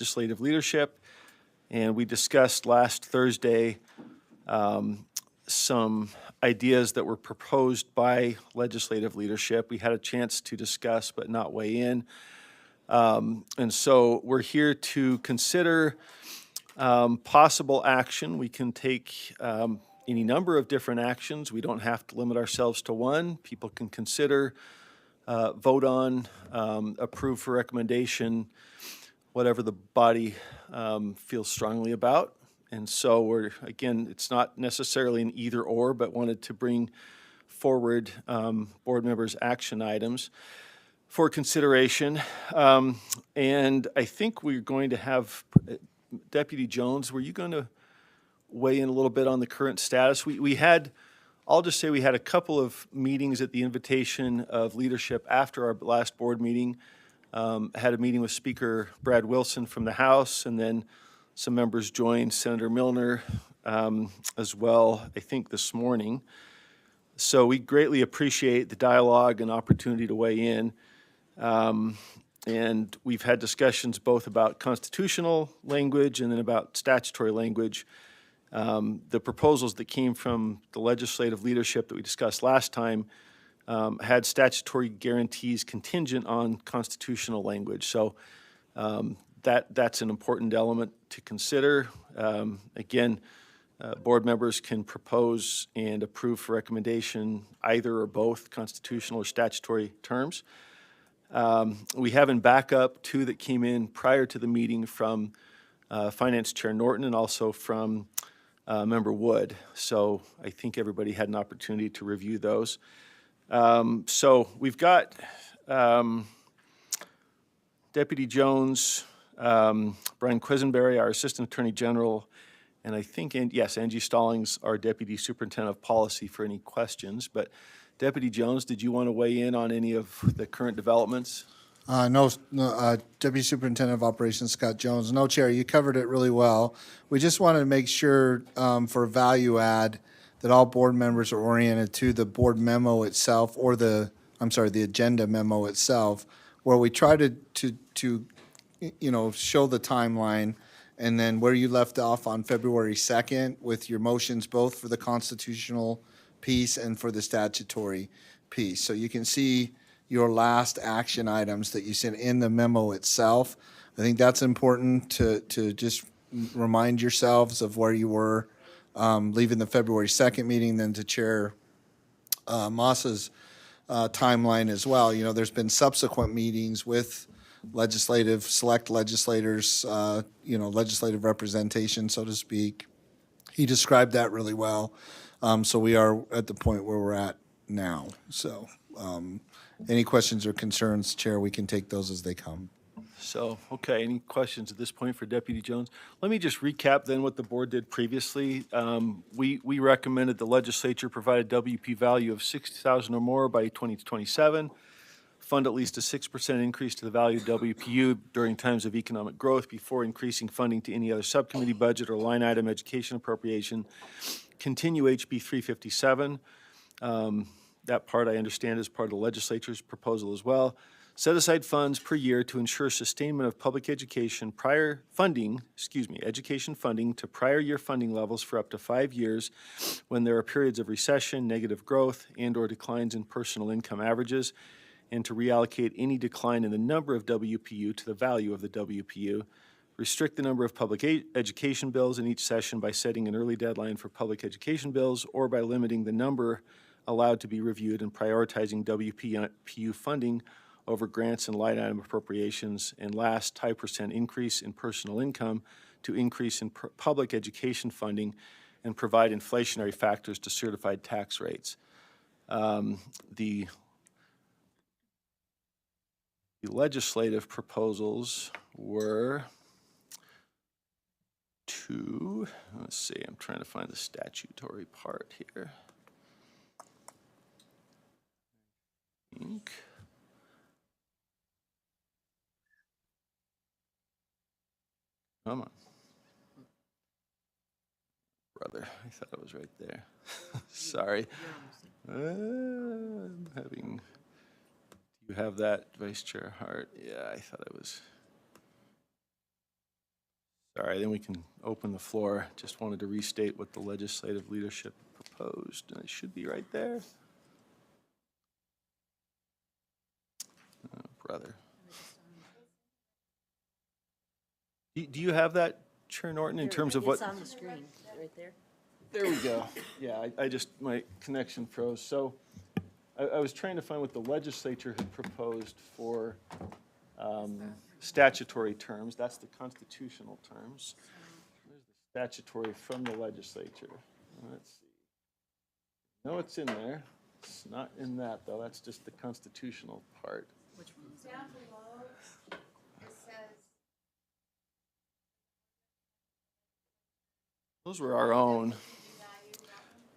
legislative leadership, and we discussed last Thursday some ideas that were proposed by legislative leadership. We had a chance to discuss but not weigh in. And so we're here to consider possible action. We can take any number of different actions. We don't have to limit ourselves to one. People can consider, vote on, approve for recommendation, whatever the body feels strongly about. And so we're, again, it's not necessarily an either or, but wanted to bring forward board members' action items for consideration. And I think we're going to have, Deputy Jones, were you going to weigh in a little bit on the current status? We had, I'll just say we had a couple of meetings at the invitation of leadership after our last board meeting. Had a meeting with Speaker Brad Wilson from the House, and then some members joined Senator Milner as well, I think, this morning. So we greatly appreciate the dialogue and opportunity to weigh in. And we've had discussions both about constitutional language and then about statutory language. The proposals that came from the legislative leadership that we discussed last time had statutory guarantees contingent on constitutional language. So that's an important element to consider. Again, board members can propose and approve for recommendation either or both constitutional or statutory terms. We have in backup two that came in prior to the meeting from Finance Chair Norton and also from Member Wood. So I think everybody had an opportunity to review those. So we've got Deputy Jones, Brian Quisenberry, our Assistant Attorney General, and I think, yes, Angie Stallings, our Deputy Superintendent of Policy, for any questions. But Deputy Jones, did you want to weigh in on any of the current developments? No, Deputy Superintendent of Operations Scott Jones. No, Chair, you covered it really well. We just wanted to make sure for value add that all board members are oriented to the board memo itself, or the agenda memo itself, where we try to show the timeline, and then where you left off on February 2nd with your motions both for the constitutional piece and for the statutory piece. So you can see your last action items that you sent in the memo itself. I think that's important to just remind yourselves of where you were leaving the February 2nd meeting, then to Chair Moss's timeline as well. You know, there's been subsequent meetings with select legislators, legislative representation, so to speak. He described that really well. So we are at the point where we're at now. So any questions or concerns, Chair, we can take those as they come. So, okay, any questions at this point for Deputy Jones? Let me just recap then what the board did previously. We recommended the legislature provide a WP value of $60,000 or more by 2027, fund at least a 6% increase to the value of WPU during times of economic growth before increasing funding to any other subcommittee budget or line item education appropriation, continue HB 357. That part I understand is part of the legislature's proposal as well. Set aside funds per year to ensure sustainment of public education education funding to prior year funding levels for up to 5 years when there are periods of recession, negative growth, and/or declines in personal income averages, and to reallocate any decline in the number of WPU to the value of the WPU. Restrict the number of public education bills in each session by setting an early deadline for public education bills, or by limiting the number allowed to be reviewed and prioritizing WPU funding over grants and line item appropriations. And last, tie % increase in personal income to increase in public education funding, and provide inflationary factors to certified tax rates. The legislative proposals were to, let's see, I'm trying to find the statutory part here. Come on. Brother, I thought it was right there. Sorry. I'm having, do you have that, Vice Chair Hart? Yeah, I thought it was. Sorry, then we can open the floor. Just wanted to restate what the legislative leadership proposed, and it should be right there. Oh, brother. Do you have that, Chair Norton, in terms of what? It's on the screen, right there. There we go. Yeah, I just, my connection froze. So I was trying to find what the legislature had proposed for statutory terms. That's the constitutional terms. There's the statutory from the legislature. Let's see. No, it's in there. It's not in that, though. That's just the constitutional part. Down below, it says, Those were our own.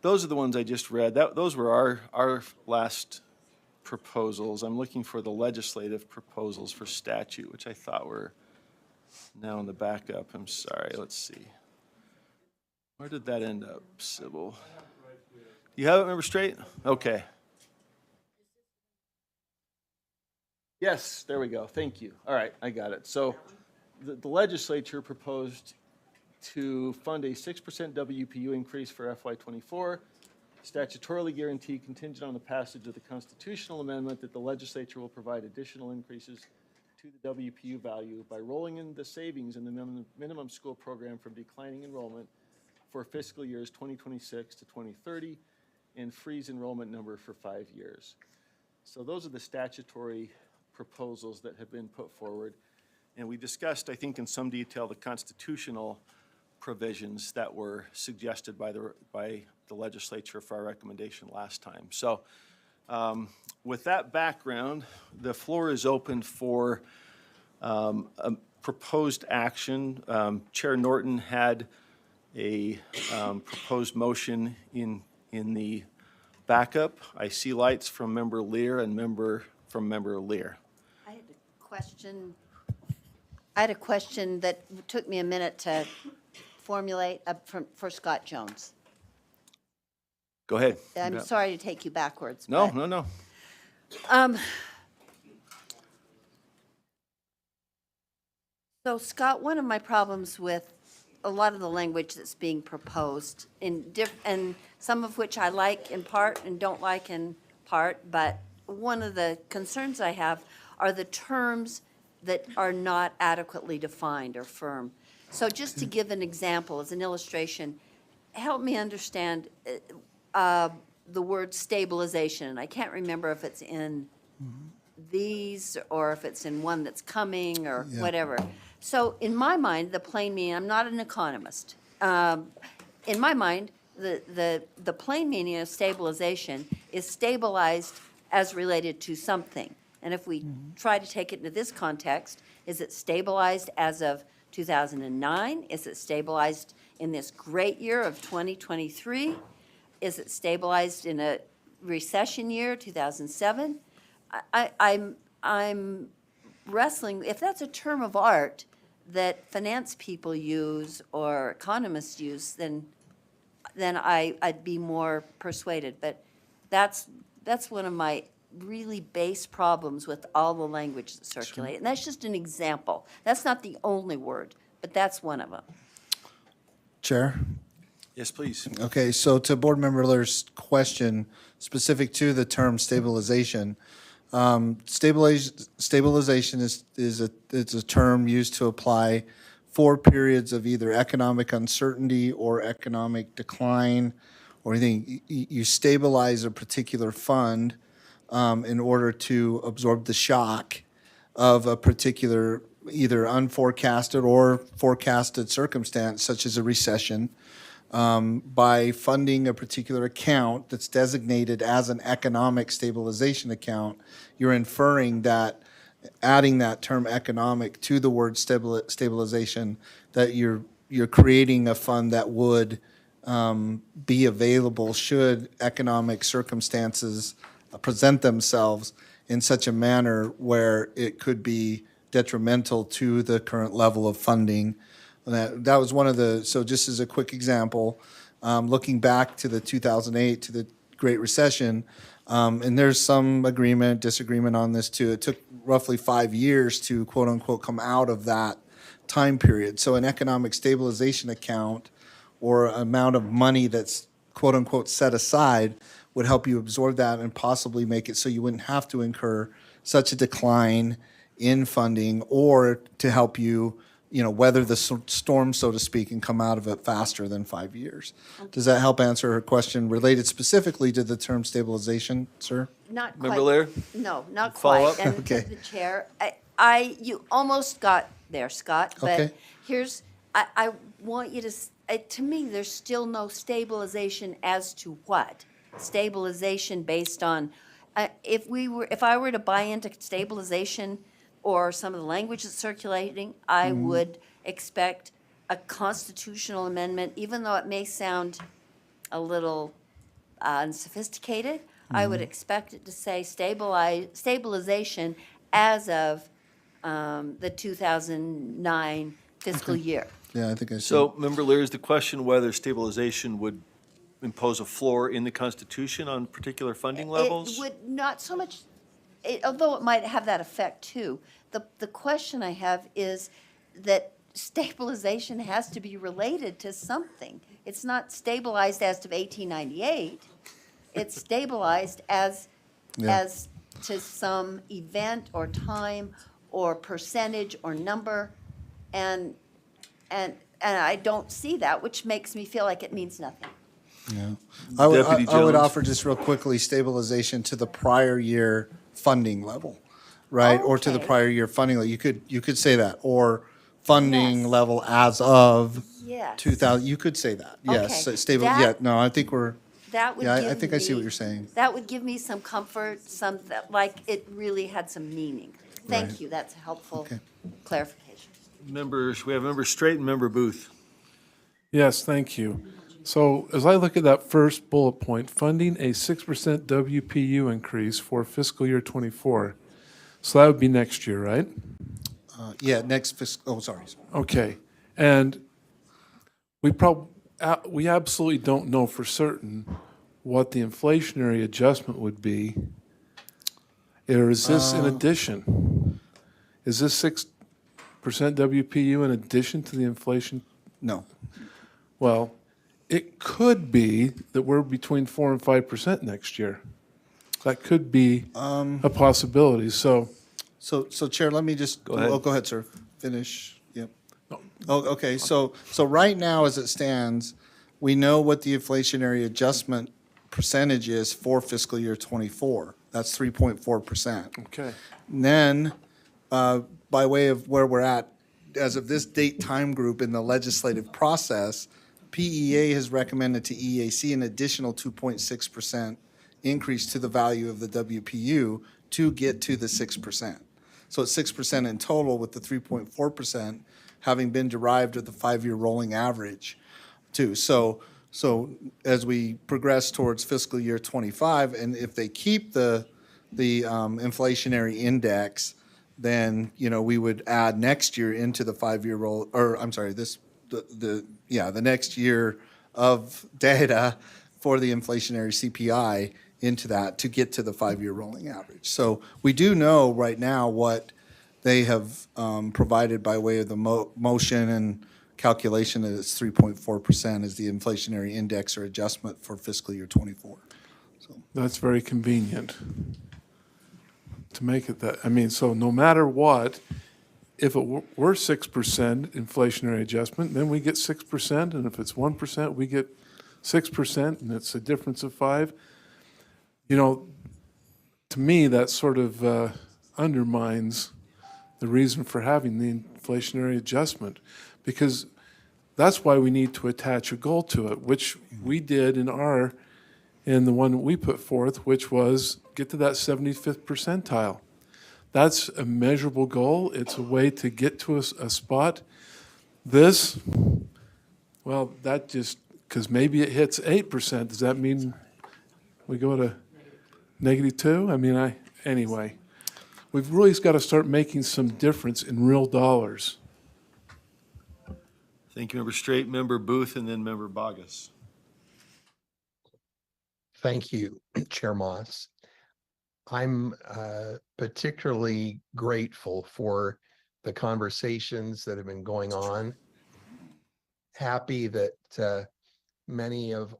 Those are the ones I just read. Those were our last proposals. I'm looking for the legislative proposals for statute, which I thought were now in the backup. I'm sorry, let's see. Where did that end up, Sybil? You have it, remember straight? Okay. Yes, there we go. Thank you. All right, I got it. So the legislature proposed to fund a 6% WPU increase for FY24, statutorily guaranteed contingent on the passage of the constitutional amendment that the legislature will provide additional increases to the WPU value by rolling in the savings in the minimum school program from declining enrollment for fiscal years 2026 to 2030 and freeze enrollment number for 5 years. So those are the statutory proposals that have been put forward. And we discussed, I think, in some detail, the constitutional provisions that were suggested by the legislature for our recommendation last time. So with that background, the floor is open for a proposed action. Chair Norton had a proposed motion in the backup. I see lights from Member Lear and from Member Lear. I had a question that took me a minute to formulate for Scott Jones. Go ahead. I'm sorry to take you backwards. No, but, no. So Scott, one of my problems with a lot of the language that's being proposed, and some of which I like in part and don't like in part, but one of the concerns I have are the terms that are not adequately defined or firm. So just to give an example, as an illustration, help me understand the word stabilization. And I can't remember if it's in these or if it's in one that's coming or whatever. So in my mind, the plain meaning, I'm not an economist. In my mind, the plain meaning of stabilization is stabilized as related to something. And if we try to take it into this context, is it stabilized as of 2009? Is it stabilized in this great year of 2023? Is it stabilized in a recession year, 2007? I'm wrestling, if that's a term of art that finance people use or economists use, then I'd be more persuaded. But that's one of my really base problems with all the language that circulate. And that's just an example. That's not the only word, but that's one of them. Chair? Yes, please. Okay, so to Board Member Lear's question, specific to the term stabilization, stabilization is a term used to apply for periods of either economic uncertainty or economic decline or anything. You stabilize a particular fund in order to absorb the shock of a particular either unforecasted or forecasted circumstance, such as a recession, by funding a particular account that's designated as an economic stabilization account. You're inferring that, adding that term economic to the word stabilization, that you're creating a fund that would be available should economic circumstances present themselves in such a manner where it could be detrimental to the current level of funding. That was one of the, so just as a quick example, looking back to the 2008, to the Great Recession, and there's some disagreement on this too. It took roughly 5 years to quote unquote come out of that time period. So an economic stabilization account or amount of money that's quote unquote set aside would help you absorb that and possibly make it so you wouldn't have to incur such a decline in funding, or to help you, weather the storm, so to speak, and come out of it faster than 5 years. Does that help answer her question related specifically to the term stabilization, sir? Not quite. Member Lear? No, not Follow quite. up? And Okay. to the chair, you almost got there, Scott, Okay. but here's, I want you to, to me, there's still no stabilization as to what? Stabilization based on, if I were to buy into stabilization or some of the language that's circulating, I would expect a constitutional amendment, even though it may sound a little unsophisticated, I would expect it to say stabilization as of the 2009 fiscal year. Yeah, I think I see. So, Member Lear, is the question whether stabilization would impose a floor in the Constitution on particular funding levels? It would not so much, although it might have that effect too. The question I have is that stabilization has to be related to something. It's not stabilized as of 1898. It's stabilized as to some event or time or percentage or number, and I don't see that, which makes me feel like it means nothing. I would, Deputy I would Jones. offer just real quickly stabilization to the prior year funding level, right? Or to the Okay. prior year funding level. You could say that, or funding Yes. level as of Yes. 2000. You could say that. Yes, Okay. stable. That- Yeah, no, I think we're. That would Yeah, give I think I see what me- you're saying. That would give me some comfort, like it really had some meaning. Thank Right. you, that's a helpful Okay. clarification. Members, we have Member Straight and Member Booth. Yes, thank you. So as I look at that first bullet point, funding a 6% WPU increase for fiscal year '24. So that would be next year, right? Yeah, next fiscal. Oh, sorry. Okay. And we absolutely don't know for certain what the inflationary adjustment would be. Or is this in addition? Is this 6% WPU in addition to the inflation? No. Well, it could be that we're between 4 and 5% next year. That could be a possibility. So, So Chair, let me just. Go ahead. Oh, go ahead, sir. Finish. Yep. Oh, okay. So right now, as it stands, we know what the inflationary adjustment percentage is for fiscal year '24. That's 3.4%. okay. And then, by way of where we're at, as of this date time group in the legislative process, PEA has recommended to EAC an additional 2.6% increase to the value of the WPU to get to the 6%. So it's 6% in total, with the 3.4% having been derived at the 5-year rolling average too. So as we progress towards fiscal year '25, and if they keep the inflationary index, then, we would add next year into the 5-year roll, or I'm sorry, the next year of data for the inflationary CPI into that to get to the 5-year rolling average. So we do know right now what they have provided by way of the motion and calculation that it's 3.4% is the inflationary index or adjustment for fiscal year '24. That's very convenient to make it that. I mean, so no matter what, if it were 6% inflationary adjustment, then we get 6%, and if it's 1%, we get 6%, and it's a difference of 5. To me, that sort of undermines the reason for having the inflationary adjustment, because that's why we need to attach a goal to it, which we did in the one that we put forth, which was get to that 75th percentile. That's a measurable goal. It's a way to get to a spot. That just, because maybe it hits 8%, does that mean we go to -2? I mean, anyway, we've really got to start making some difference in real dollars. Thank you, Member Straight, Member Booth, and then Member Bogus. Thank you, Chair Moss. I'm particularly grateful for the conversations that have been going on. Happy that many of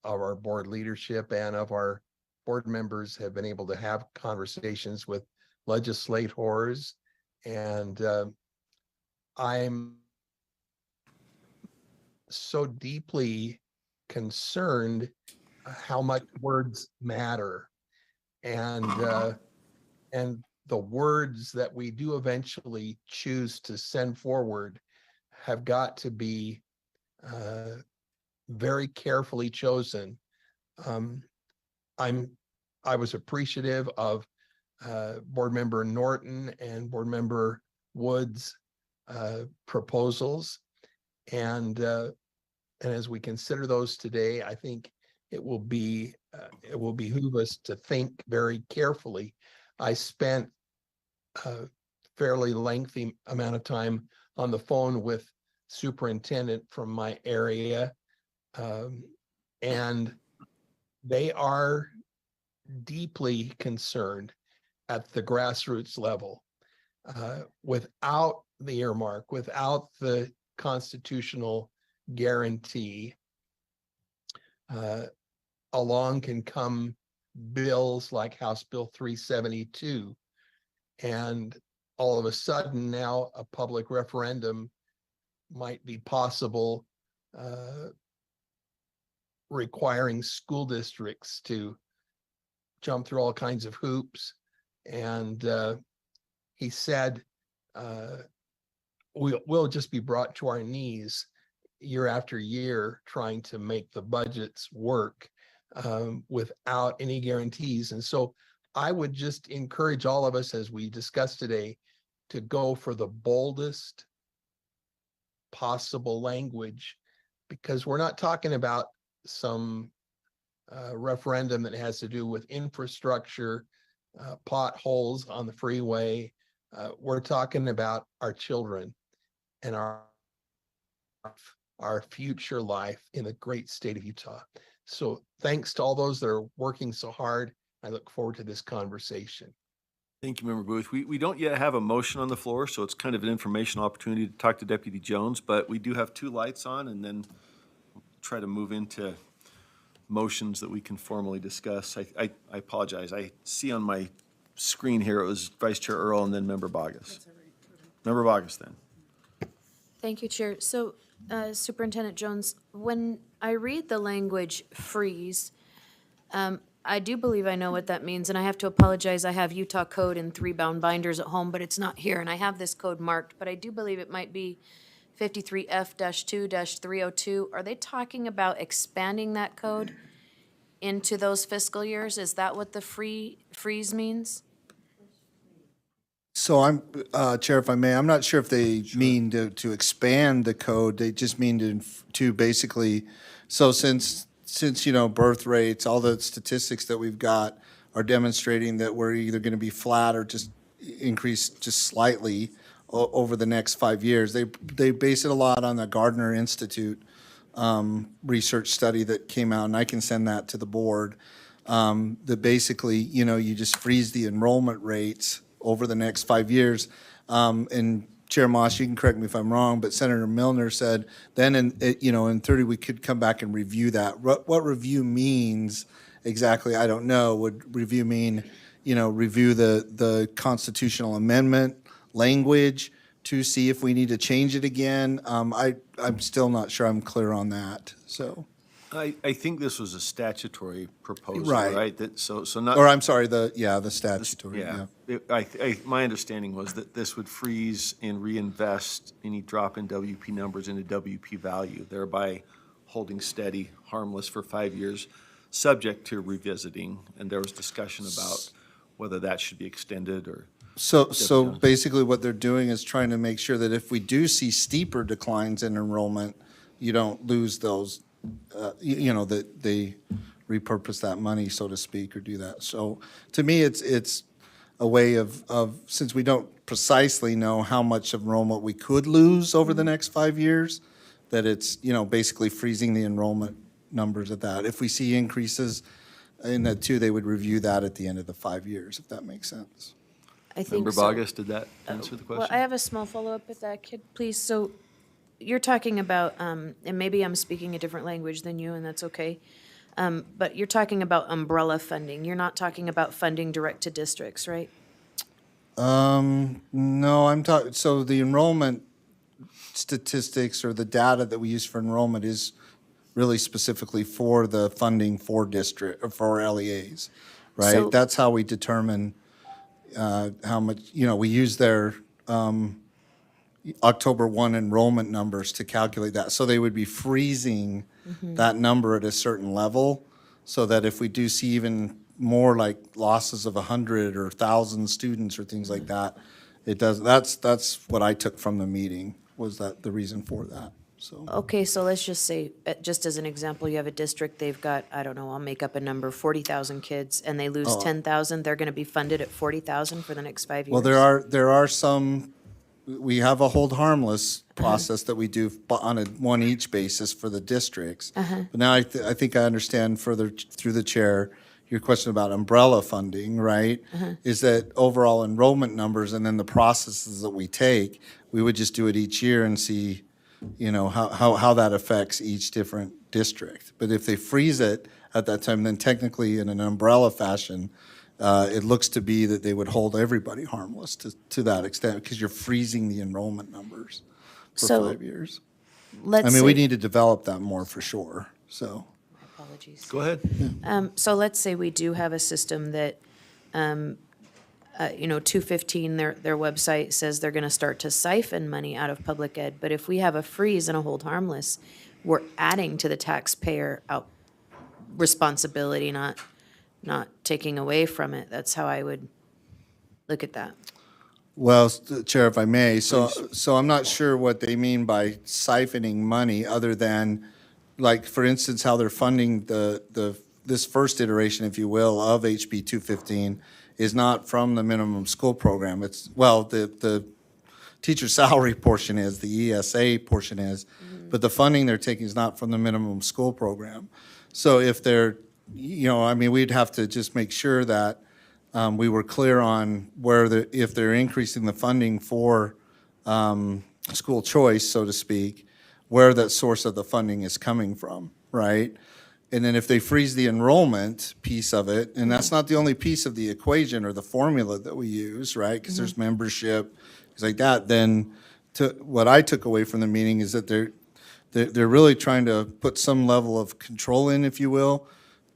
our board leadership and of our board members have been able to have conversations with legislators. And I'm so deeply concerned how much words matter. And the words that we do eventually choose to send forward have got to be very carefully chosen. Um, I was appreciative of Board Member Norton and Board Member Wood's proposals, and as we consider those today, I think it will behoove us to think very carefully. I spent a fairly lengthy amount of time on the phone with superintendent from my area, and they are deeply concerned at the grassroots level. Without the earmark, without the constitutional guarantee, along can come bills like House Bill 372, and all of a sudden now a public referendum might be possible, requiring school districts to jump through all kinds of hoops. And he said, we'll just be brought to our knees year after year trying to make the budgets work without any guarantees. And so I would just encourage all of us, as we discussed today, to go for the boldest possible language, because we're not talking about some referendum that has to do with infrastructure, potholes on the freeway. We're talking about our children and our future life in the great state of Utah. So thanks to all those that are working so hard. I look forward to this conversation. Thank you, Member Booth. We don't yet have a motion on the floor, so it's kind of an informational opportunity to talk to Deputy Jones, but we do have two lights on, and then try to move into motions that we can formally discuss. I apologize. I see on my screen here, it was Vice Chair Earl and then Member Bogus. Member Bogus then. Thank you, Chair. So, Superintendent Jones, when I read the language freeze, I do believe I know what that means, and I have to apologize. I have Utah code in 3 bound binders at home, but it's not here, and I have this code marked, but I do believe it might be 53F-2-302. Are they talking about expanding that code into those fiscal years? Is that what the freeze means? So I'm, Chair, if I may, I'm not sure if they mean to expand the code. They just mean to basically, so since, birth rates, all the statistics that we've got are demonstrating that we're either going to be flat or just increase just slightly over the next 5 years. They base it a lot on the Gardner Institute research study that came out, and I can send that to the board, that basically, you just freeze the enrollment rates over the next 5 years. And Chair Moss, you can correct me if I'm wrong, but Senator Milner said then in 30, we could come back and review that. What review means exactly, I don't know. Would review mean, review the constitutional amendment language to see if we need to change it again? I'm still not sure I'm clear on that, so. I think this was a statutory proposal, Right. right? So not. Or I'm sorry, the statutory, yeah. My understanding was that this would freeze and reinvest any drop in WP numbers into WP value, thereby holding steady, harmless for 5 years, subject to revisiting. And there was discussion about whether that should be extended or. So basically what they're doing is trying to make sure that if we do see steeper declines in enrollment, you don't lose those, that they repurpose that money, so to speak, or do that. So to me, it's a way of since we don't precisely know how much enrollment we could lose over the next 5 years, that it's, basically freezing the enrollment numbers at that. If we see increases in that too, they would review that at the end of the 5 years, if that makes sense. I think Member so. Bogus, did that answer the Well, question? I have a small follow-up with that, kid, please. So you're talking about, and maybe I'm speaking a different language than you, and that's okay. But you're talking about umbrella funding. You're not talking about funding direct to districts, right? No, I'm talking, so the enrollment statistics or the data that we use for enrollment is really specifically for the funding for district, or for LEAs, right? So- That's how we determine how much, we use their October 1 enrollment numbers to calculate that. So they would be freezing that number at a certain level, so that if we do see even more like losses of 100 or 1,000 students or things like that, it does, that's what I took from the meeting, was that the reason for that, so. Okay, so let's just say, just as an example, you have a district, they've got, I don't know, I'll make up a number, 40,000 kids, and they lose 10,000, they're gonna be funded at 40,000 for the next 5 years? Well, there are some, we have a hold harmless process that we do on a one each basis for the districts. But now I think I understand further through the chair, your question about umbrella funding, right? Is that overall enrollment numbers and then the processes that we take, we would just do it each year and see, how that affects each different district. But if they freeze it at that time, then technically in an umbrella fashion, it looks to be that they would hold everybody harmless to that extent, because you're freezing the enrollment numbers for So, 5 years. Let's I mean, we say- need to develop that more for sure, so. Apologies. Go ahead. So let's say we do have a system that, 215, their website says they're gonna start to siphon money out of public ed, but if we have a freeze and a hold harmless, we're adding to the taxpayer out responsibility, not taking away from it. That's how I would look at that. Well, Chair, if I may, so I'm not sure what they mean by siphoning money, other than, like, for instance, how they're funding this first iteration, if you will, of HB 215 is not from the minimum school program. It's, well, the teacher salary portion is, the ESA portion is, but the funding they're taking is not from the minimum school program. So if they're, we'd have to just make sure that we were clear on if they're increasing the funding for school choice, so to speak, where that source of the funding is coming from, right? And then if they freeze the enrollment piece of it, and that's not the only piece of the equation or the formula that we use, right? Because there's membership, things like that, then what I took away from the meeting is that they're really trying to put some level of control in, if you will,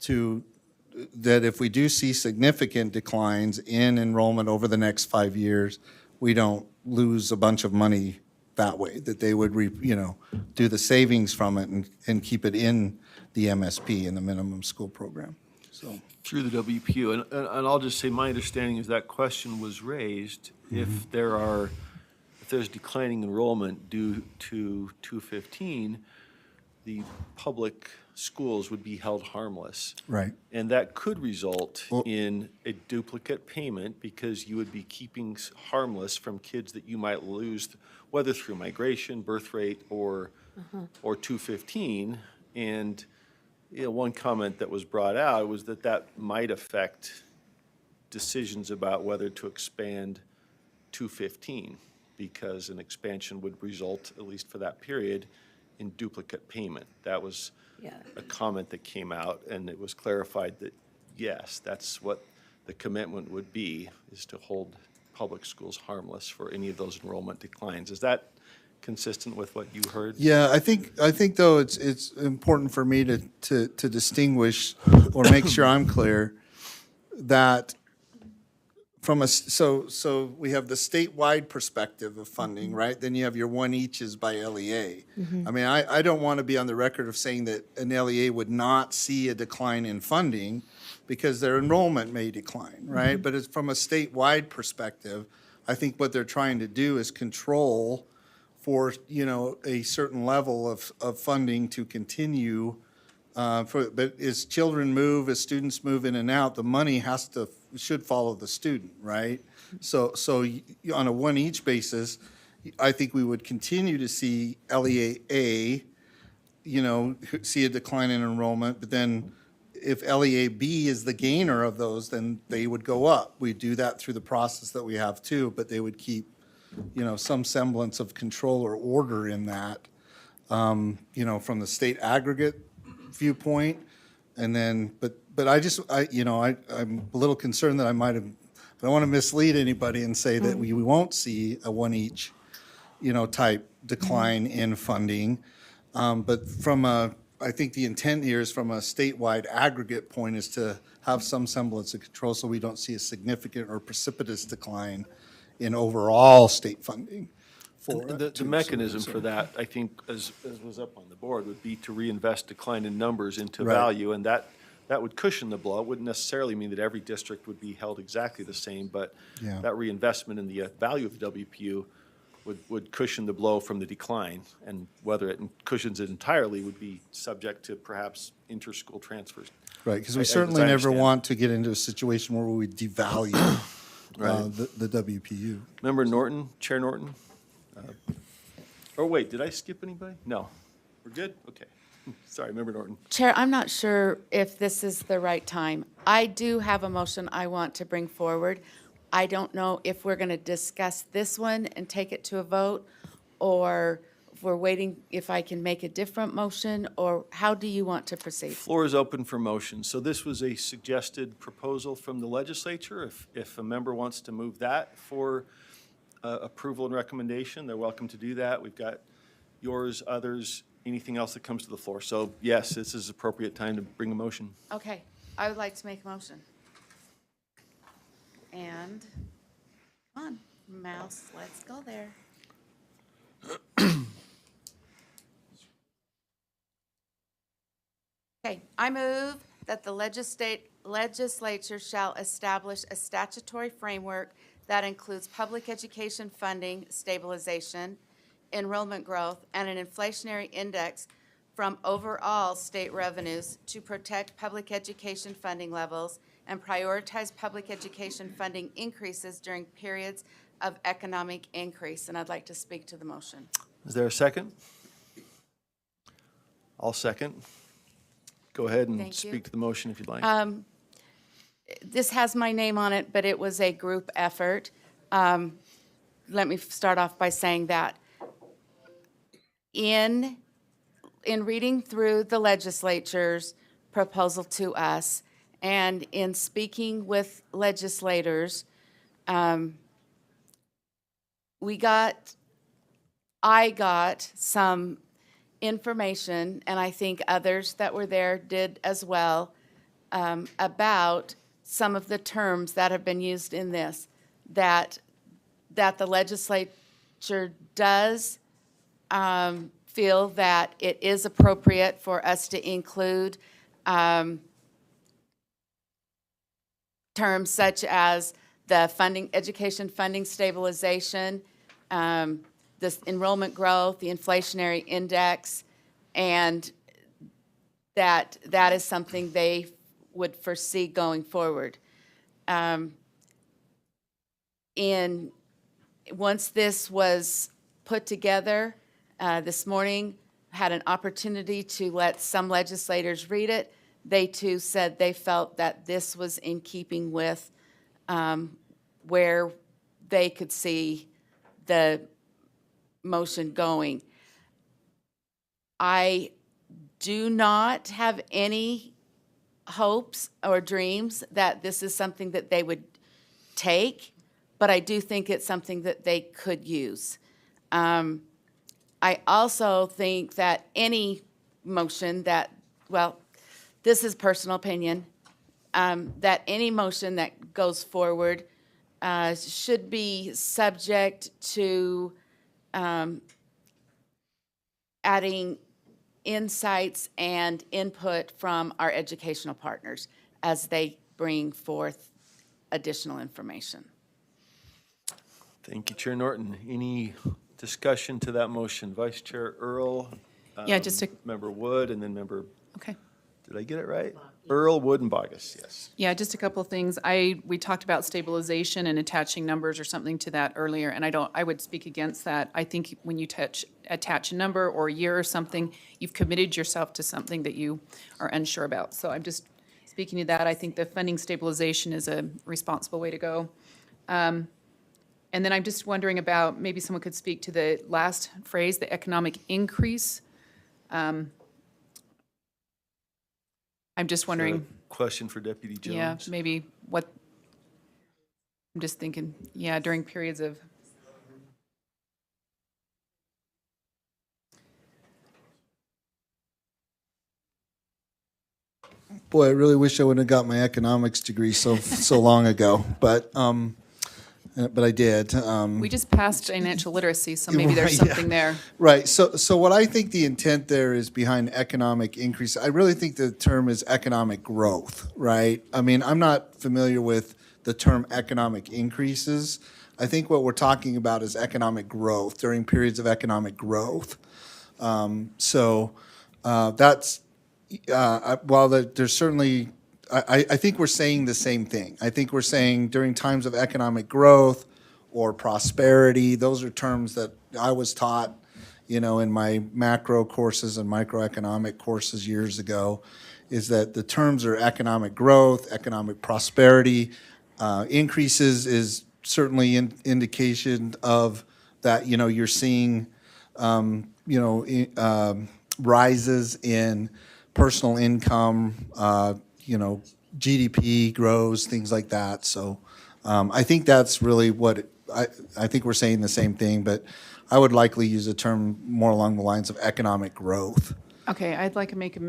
to that if we do see significant declines in enrollment over the next 5 years, we don't lose a bunch of money that way, that they would, do the savings from it and keep it in the MSP, in the minimum school program, so. Through the WPU, and I'll just say, my understanding is that question was raised if there's declining enrollment due to 215, the public schools would be held harmless. Right. And that could result in a duplicate payment, because you would be keeping harmless from kids that you might lose, whether through migration, birth rate, or 215. And one comment that was brought out was that might affect decisions about whether to expand 215, because an expansion would result, at least for that period, in duplicate payment. That was Yeah. a comment that came out, and it was clarified that, yes, that's what the commitment would be, is to hold public schools harmless for any of those enrollment declines. Is that consistent with what you heard? Yeah, I think though it's important for me to distinguish or make sure I'm clear that so we have the statewide perspective of funding, right? Then you have your one eaches by LEA. I mean, I don't want to be on the record of saying that an LEA would not see a decline in funding because their enrollment may decline, right? But it's from a statewide perspective, I think what they're trying to do is control for, a certain level of funding to continue. But as children move, as students move in and out, the money should follow the student, right? So on a one each basis, I think we would continue to see LEA, see a decline in enrollment, but then if LEAB is the gainer of those, then they would go up. We do that through the process that we have too, but they would keep, some semblance of control or order in that, from the state aggregate viewpoint. And then, but I'm a little concerned that I don't want to mislead anybody and say that we won't see a one each, type decline in funding. But I think the intent here is from a statewide aggregate point is to have some semblance of control so we don't see a significant or precipitous decline in overall state funding for it. The mechanism for that, I think, as was up on the board, would be to reinvest decline in numbers into Right. value, and that would cushion the blow. It wouldn't necessarily mean that every district would be held exactly the same, but Yeah. that reinvestment in the value of the WPU would cushion the blow from the decline, and whether it cushions it entirely would be subject to perhaps inter-school transfers. Right, because I- we as certainly I never understand. want to get into a situation where we devalue Right. the WPU. Member Norton, Chair Norton? Oh, wait, did I skip anybody? No. We're good? Okay. Sorry, Member Norton. Chair, I'm not sure if this is the right time. I do have a motion I want to bring forward. I don't know if we're going to discuss this one and take it to a vote, or if we're waiting, if I can make a different motion, or how do you want to proceed? Floor is open for motion. So this was a suggested proposal from the legislature. If a member wants to move that for approval and recommendation, they're welcome to do that. We've got yours, others, anything else that comes to the floor. So yes, this is appropriate time to bring a motion. Okay, I would like to make a motion. And, come on, mouse, let's go there. Okay, I move that the legislature shall establish a statutory framework that includes public education funding stabilization, enrollment growth, and an inflationary index from overall state revenues to protect public education funding levels and prioritize public education funding increases during periods of economic increase. And I'd like to speak to the motion. Is there a second? I'll second. Go ahead and Thank you. speak to the motion if you'd like. This has my name on it, but it was a group effort. Let me start off by saying that in reading through the legislature's proposal to us and in speaking with legislators, I got some information, and I think others that were there did as well, about some of the terms that have been used in this, that the legislature does feel that it is appropriate for us to include terms such as the education funding stabilization, this enrollment growth, the inflationary index, and that is something they would foresee going forward. Once this was put together this morning, had an opportunity to let some legislators read it. They too said they felt that this was in keeping with where they could see the motion going. I do not have any hopes or dreams that this is something that they would take, but I do think it's something that they could use. I also think that any motion that, well, this is personal opinion, that any motion that goes forward should be subject to adding insights and input from our educational partners as they bring forth additional information. Thank you, Chair Norton. Any discussion to that motion? Vice Chair Earl? Yeah, just a- Member Wood, and then Member, Okay. did I get it right? Earl, Wood, and Bogus, yes. Yeah, just a couple of things. We talked about stabilization and attaching numbers or something to that earlier, and I would speak against that. I think when you attach a number or a year or something, you've committed yourself to something that you are unsure about. So I'm just speaking to that, I think the funding stabilization is a responsible way to go. And then I'm just wondering about, maybe someone could speak to the last phrase, the economic increase. I'm just wondering, Question for Deputy yeah, Jones? maybe what, I'm just thinking, yeah, during periods of, Boy, I really wish I wouldn't have got my economics degree so long ago, but I did. we just passed financial literacy, so maybe there's Right, yeah. something there. Right. So what I think the intent there is behind economic increase, I really think the term is economic growth, right? I mean, I'm not familiar with the term economic increases. I think what we're talking about is economic growth during periods of economic growth. That's, while there's certainly, I think we're saying the same thing. I think we're saying during times of economic growth or prosperity, those are terms that I was taught, in my macro courses and microeconomic courses years ago, is that the terms are economic growth, economic prosperity. Increases is certainly indication of that, you're seeing, rises in personal income, GDP grows, things like that. So I think that's really what, I think we're saying the same thing, but I would likely use a term more along the lines of economic growth. Okay, I'd like to make an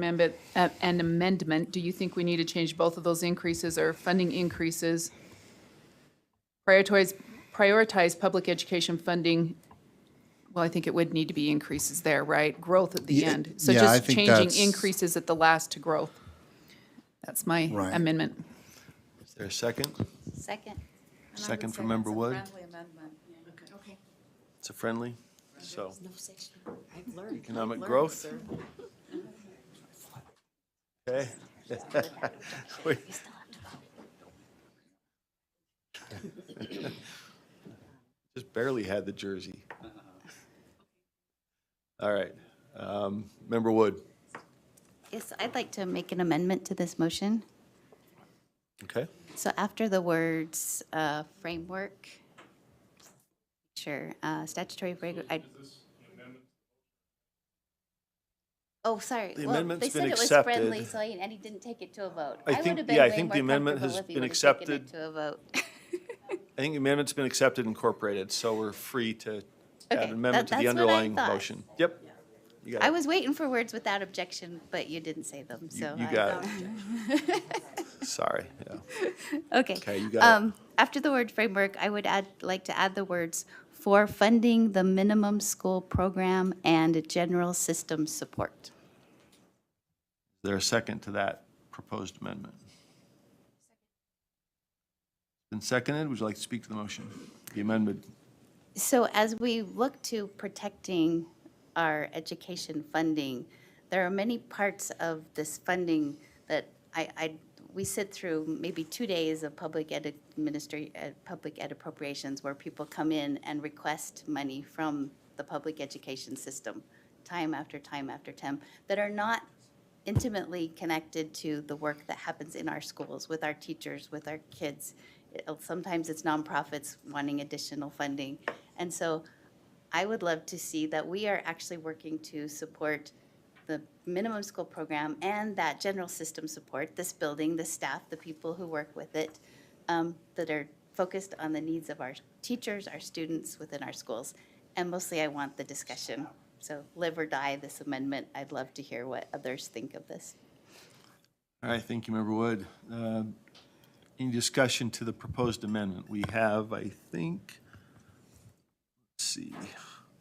amendment. Do you think we need to change both of those increases or funding increases? Prioritize public education funding. Well, I think it would need to be increases there, right? Growth at the Yeah, end. So yeah, I just think changing that's- increases at the last to growth. That's my Right. amendment. Is there a second? Second. Second from Member Wood? It's a friendly, so. Economic growth? Okay. Wait. Just barely had the jersey. All right. Member Wood, Yes, I'd like to make an amendment to this motion. okay? So after the words framework, statutory framework, oh, sorry. The Well, amendment's they been said it was accepted. friendly, so and he didn't take it to a vote. I would think- have been yeah, I way think more the amendment comfortable has if he been would have taken accepted. it to a vote. I think the amendment's been accepted and incorporated, so we're free to add Okay, an amendment to the that's what I underlying thought. motion. Yep. You got I it. was waiting for words without objection, but you didn't say them, so. You I got thought- it. Sorry, yeah. Okay. Okay, you got it. After the word framework, I would like to add the words for funding the minimum school program and general system support. Is there a second to that proposed amendment? Been seconded. Would you like to speak to the motion? The amendment. So as we look to protecting our education funding, there are many parts of this funding that we sit through maybe 2 days of public ed appropriations where people come in and request money from the public education system, time after time after time, that are not intimately connected to the work that happens in our schools, with our teachers, with our kids. Sometimes it's nonprofits wanting additional funding. And so I would love to see that we are actually working to support the minimum school program and that general system support, this building, the staff, the people who work with it, that are focused on the needs of our teachers, our students within our schools. And mostly I want the discussion. So live or die this amendment. I'd love to hear what others think of this. All right, thank you, Member Wood. Any discussion to the proposed amendment? We have, I think, let's see,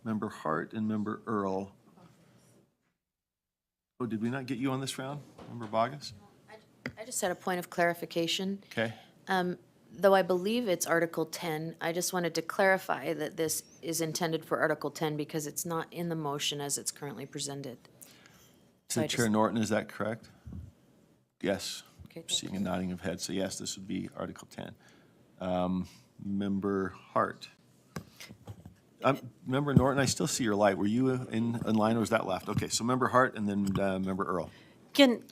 Member Hart and Member Earl. Oh, did we not get you on this round, Member Bogus? I just had a point of clarification. Okay. Though I believe it's Article 10, I just wanted to clarify that this is intended for Article 10 because it's not in the motion as it's currently presented. So I Chair just- Norton, is that correct? Yes. Okay, thank Seeing a nodding of heads, so yes, this would be Article 10. Member Hart. Member Norton, I still see your light. Were you in line or was that left? Okay, so Member Hart and then Member Earl. Can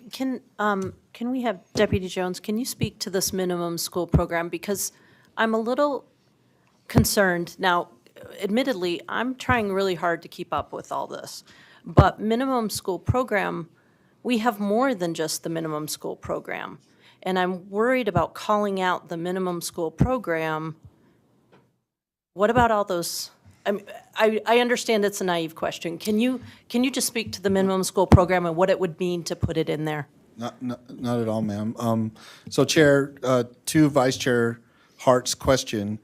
we have Deputy Jones, can you speak to this minimum school program? Because I'm a little concerned. Now, admittedly, I'm trying really hard to keep up with all this. But minimum school program, we have more than just the minimum school program. And I'm worried about calling out the minimum school program. What about all those, I understand it's a naive question. Can you just speak to the minimum school program and what it would mean to put it in there? Not at all, ma'am. So Chair, to Vice Chair Hart's question,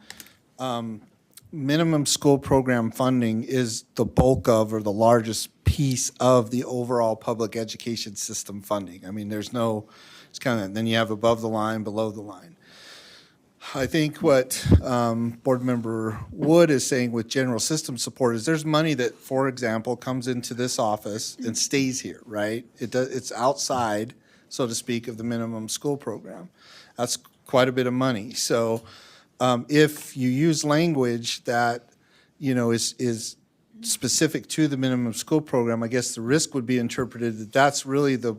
minimum school program funding is the bulk of or the largest piece of the overall public education system funding. I mean, there's no, it's kind of, then you have above the line, below the line. I think what Board Member Wood is saying with general system support is there's money that, for example, comes into this office and stays here, right? It's outside, so to speak, of the minimum school program. That's quite a bit of money. So if you use language that, is specific to the minimum school program, I guess the risk would be interpreted that that's really the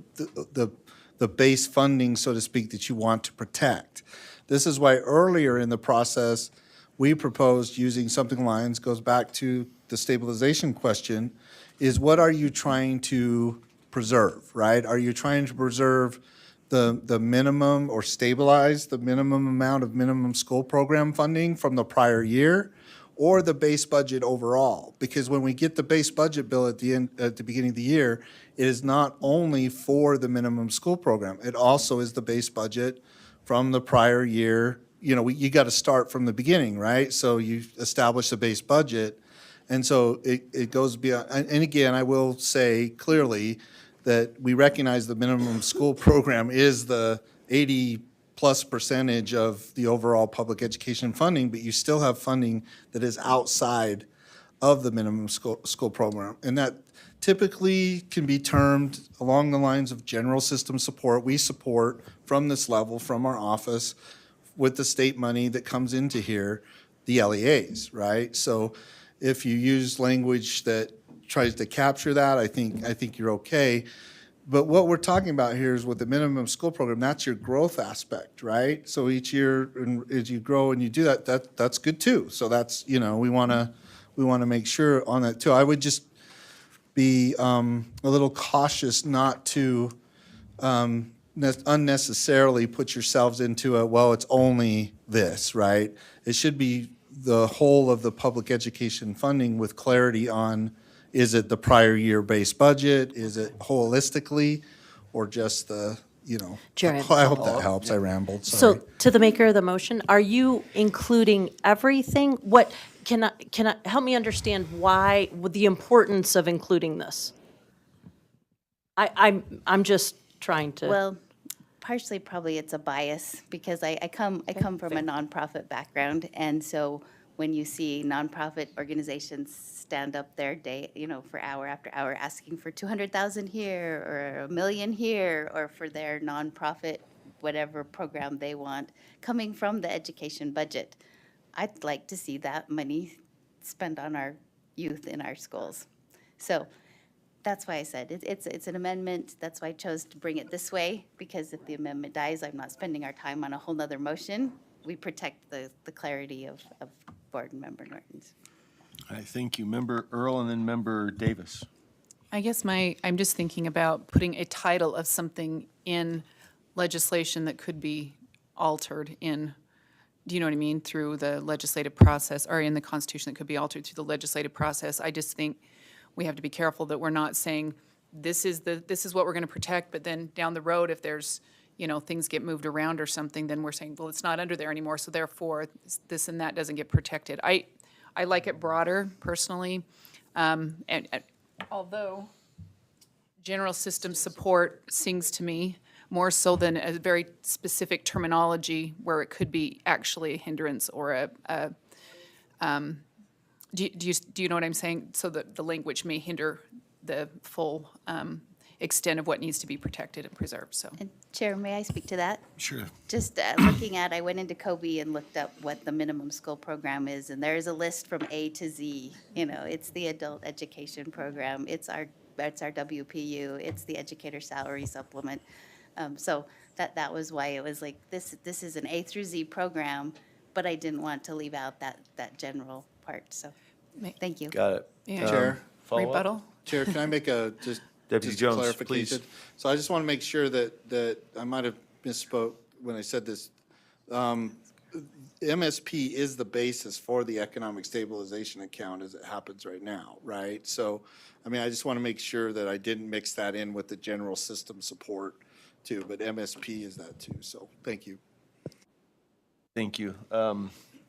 base funding, so to speak, that you want to protect. This is why earlier in the process, we proposed using something lines, goes back to the stabilization question, is what are you trying to preserve, right? Are you trying to preserve the minimum or stabilize the minimum amount of minimum school program funding from the prior year or the base budget overall? Because when we get the base budget bill at the beginning of the year, it is not only for the minimum school program, it also is the base budget from the prior year. You got to start from the beginning, right? So you establish the base budget. And so it goes beyond, and again, I will say clearly that we recognize the minimum school program is the 80+% of the overall public education funding, but you still have funding that is outside of the minimum school program. And that typically can be termed along the lines of general system support. We support from this level, from our office, with the state money that comes into here, the LEAs, right? So if you use language that tries to capture that, I think you're okay. But what we're talking about here is with the minimum school program, that's your growth aspect, right? So each year, as you grow and you do that's good too. So that's, we want to make sure on that too. I would just be a little cautious not to unnecessarily put yourselves into it's only this, right? It should be the whole of the public education funding with clarity on, is it the prior year base budget? Is it holistically or just the, Chair, I hope that helps. I rambled, sorry. So to the maker of the motion, are you including everything? What, can I, help me understand why, the importance of including this? I'm just trying to. Well, partially probably it's a bias because I come from a nonprofit background, and so when you see nonprofit organizations stand up there for hour after hour asking for 200,000 here or $1 million here, or for their nonprofit whatever program they want, coming from the education budget, I'd like to see that money spent on our youth in our schools. So that's why I said it's an amendment. That's why I chose to bring it this way, because if the amendment dies, I'm not spending our time on a whole nother motion. We protect the clarity of Board Member Norton's. I thank you. Member Earl and then Member Davis. I guess I'm just thinking about putting a title of something in legislation that could be altered in, do you know what I mean, through the legislative process, or in the Constitution that could be altered through the legislative process. I just think we have to be careful that we're not saying this is what we're going to protect, but then down the road, if there's, things get moved around or something, then we're saying, well, it's not under there anymore, so therefore this and that doesn't get protected. I like it broader personally, and although general system support sings to me more so than a very specific terminology where it could be actually a hindrance or do you know what I'm saying? So that the language may hinder the full extent of what needs to be protected and preserved, so. And Chair, may I speak to that? Sure. Just I went into Kobe and looked up what the minimum school program is, and there's a list from A to Z. It's the adult education program, it's our it's our WPU, it's the educator salary supplement. So that was why it was like, this is an A through Z program, but I didn't want to leave out that general part, so, thank you. Got it. Yeah. Chair? Follow-up? Rebuttal? Chair, can I make a, Deputy just a Jones, clarification? please. So I just want to make sure that I might have misspoke when I said this. MSP is the basis for the economic stabilization account as it happens right now, right? So, I mean, I just want to make sure that I didn't mix that in with the general system support too, but MSP is that too, so thank you. Thank you.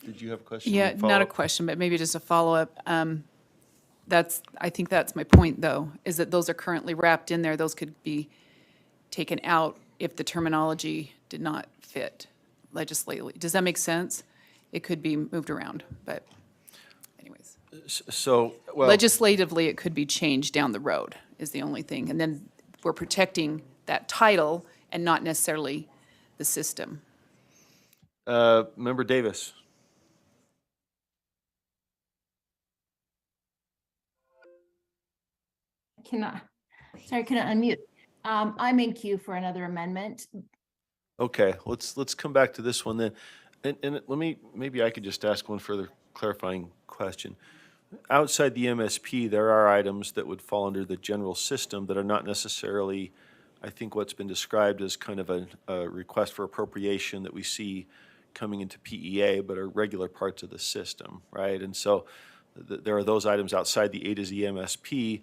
Did you have a question? Yeah, not a Follow-up? question, but maybe just a follow-up. I think that's my point, though, is that those are currently wrapped in there. Those could be taken out if the terminology did not fit legislatively. Does that make sense? It could be moved around, but anyways. So, well, Legislatively, it could be changed down the road is the only thing. And then we're protecting that title and not necessarily the system. Member Davis. Can I unmute? I'm in queue for another amendment. Okay, let's come back to this one then. And maybe I could just ask one further clarifying question. Outside the MSP, there are items that would fall under the general system that are not necessarily, I think, what's been described as kind of a request for appropriation that we see coming into PEA, but are regular parts of the system, right? And so there are those items outside the A to Z MSP.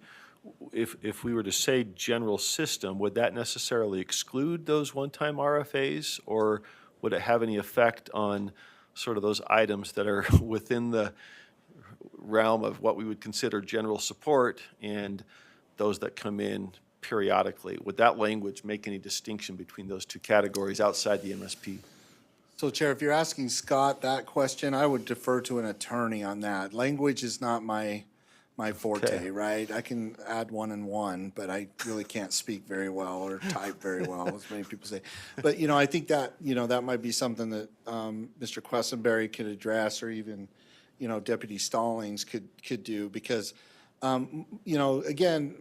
If we were to say general system, would that necessarily exclude those one-time RFAs, or would it have any effect on sort of those items that are within the realm of what we would consider general support and those that come in periodically? Would that language make any distinction between those two categories outside the MSP? So Chair, if you're asking Scott that question, I would defer to an attorney on that. Language is not my forte, Okay. right? I can add one and one, but I really can't speak very well or type very well, as many people say. But, I think that, that might be something that Mr. Quessenberry could address, or even, Deputy Stallings could do, because, again,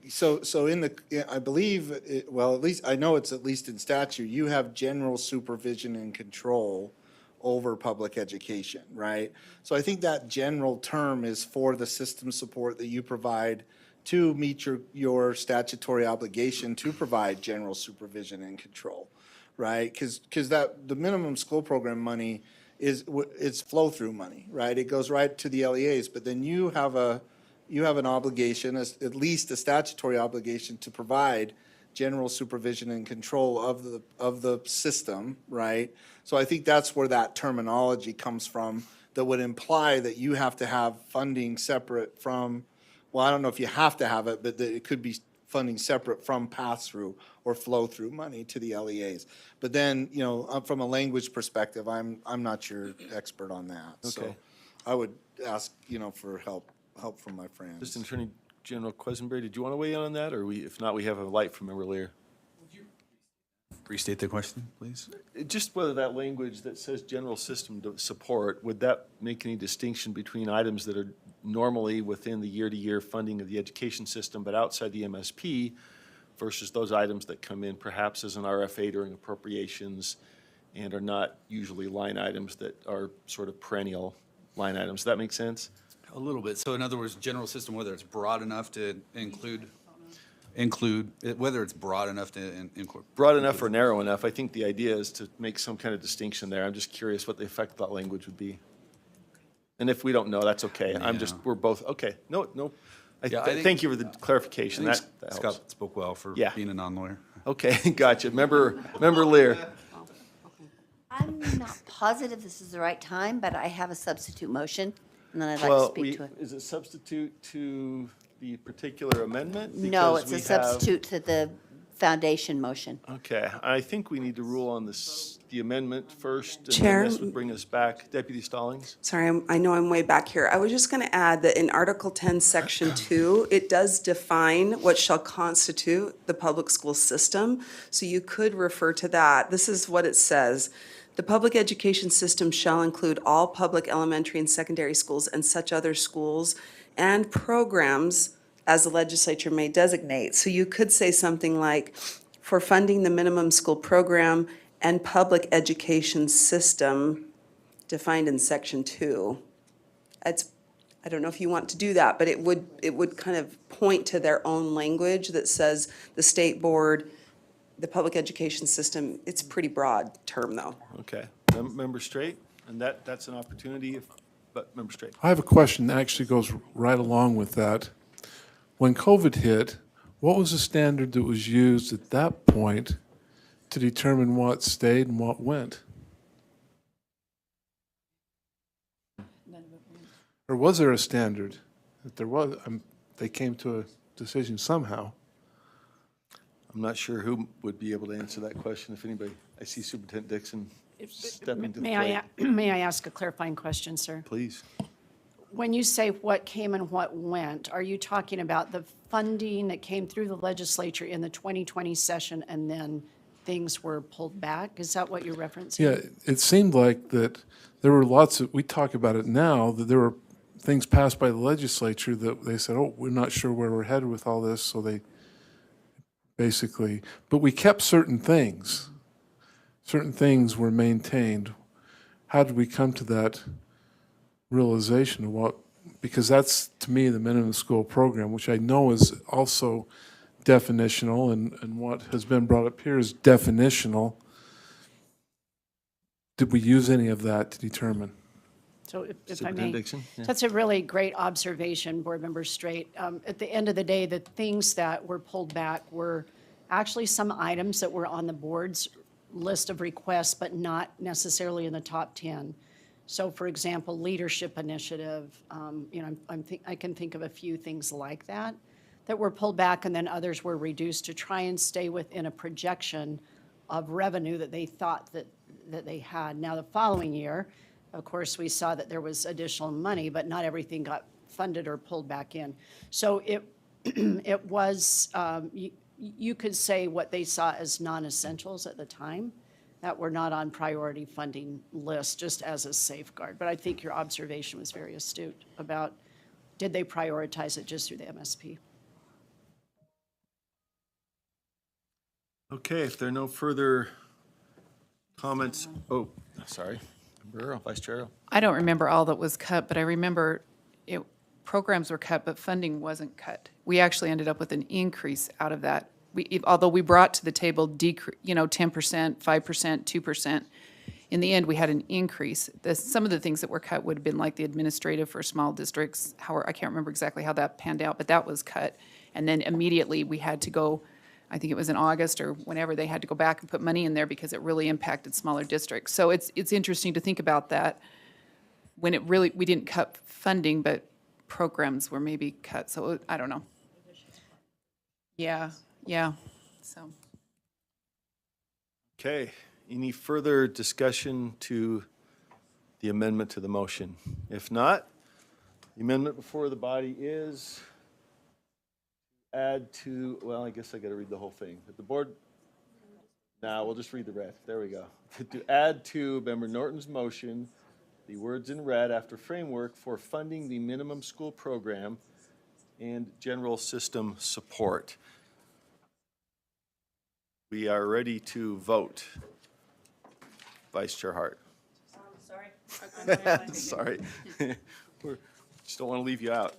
so in the, I believe, at least, I know it's at least in statute, you have general supervision and control over public education, right? So I think that general term is for the system support that you provide to meet your statutory obligation to provide general supervision and control, right? Because the minimum school program money is flow-through money, right? It goes right to the LEAs, but then you have an obligation, at least a statutory obligation, to provide general supervision and control of the system, right? So I think that's where that terminology comes from, that would imply that you have to have funding separate from, well, I don't know if you have to have it, but that it could be funding separate from pass-through or flow-through money to the LEAs. But then, from a language perspective, I'm not your expert on that. So Okay. I would ask, for help from my friends. Assistant Attorney General Quessenberry, did you want to weigh in on that, or if not, we have a light from Member Lear? Restate the question, please. Just whether that language that says general system support, would that make any distinction between items that are normally within the year-to-year funding of the education system but outside the MSP versus those items that come in perhaps as an RFA during appropriations and are not usually line items that are sort of perennial line items? Does that make sense? A little bit. So in other words, general system, whether it's broad enough to include, whether it's broad enough to incorporate. Broad enough or narrow enough, I think the idea is to make some kind of distinction there. I'm just curious what the effect of that language would be. And if we don't know, that's okay. We're both, okay. No. Yeah, I think- Thank you for the I clarification. think That helps. Scott spoke well for Yeah. being a non-lawyer. Okay, gotcha. Member Lear. I'm not positive this is the right time, but I have a substitute motion, and then I'd like to Well, speak to it. is it substitute to the particular amendment? No, Because it's we a have- substitute to the foundation motion. Okay, I think we need to rule on the amendment first. And Chair? then this would bring us back. Deputy Stallings? Sorry, I know I'm way back here. I was just going to add that in Article 10, Section 2, it does define what shall constitute the public school system. So you could refer to that. This is what it says. The public education system shall include all public elementary and secondary schools and such other schools and programs as the legislature may designate. So you could say something like, for funding the minimum school program and public education system defined in section 2. I don't know if you want to do that, but it would kind of point to their own language that says the state board, the public education system. It's a pretty broad term, though. Okay. Member Straight, and that's an opportunity, but Member Straight. I have a question that actually goes right along with that. When COVID hit, what was the standard that was used at that point to determine what stayed and what went? Or was there a standard? That there was, they came to a decision somehow. I'm not sure who would be able to answer that question, if anybody. I see Superintendent Dixon stepping to the plate. May I ask a clarifying question, sir? Please. When you say what came and what went, are you talking about the funding that came through the legislature in the 2020 session and then things were pulled back? Is that what you're referencing? Yeah, it seemed like that there were lots of, we talk about it now, that there were things passed by the legislature that they said, oh, we're not sure where we're headed with all this, so they basically, but we kept certain things. Certain things were maintained. How did we come to that realization of what, because that's, to me, the minimum school program, which I know is also definitional, and what has been brought up here is definitional. Did we use any of that to determine? So if I Superintendent may, Dixon? Yeah. that's a really great observation, Board Member Straight. At the end of the day, the things that were pulled back were actually some items that were on the board's list of requests, but not necessarily in the top 10. So for example, leadership initiative, I can think of a few things like that were pulled back, and then others were reduced to try and stay within a projection of revenue that they thought that they had. Now, the following year, of course, we saw that there was additional money, but not everything got funded or pulled back in. So it was, you could say what they saw as non-essentials at the time that were not on priority funding lists, just as a safeguard. But I think your observation was very astute about, did they prioritize it just through the MSP? Okay, if there are no further comments, oh, sorry. Member Earl, Vice Chair Earl. I don't remember all that was cut, but I remember programs were cut, but funding wasn't cut. We actually ended up with an increase out of that. Although we brought to the table 10%, 5%, 2%, in the end, we had an increase. Some of the things that were cut would have been like the administrative for small districts. I can't remember exactly how that panned out, but that was cut. And then immediately we had to go, I think it was in August or whenever, they had to go back and put money in there because it really impacted smaller districts. So it's interesting to think about that when we didn't cut funding, but programs were maybe cut. So I don't know. Yeah, so. Okay, any further discussion to the amendment to the motion? If not, the amendment before the body is add to, well, I guess I got to read the whole thing. At the board, we'll just read the red. There we go. To add to Member Norton's motion, the words in red after framework for funding the minimum school program and general system support. We are ready to vote. Vice Chair Hart. Sorry. Sorry. We just don't want to leave you out.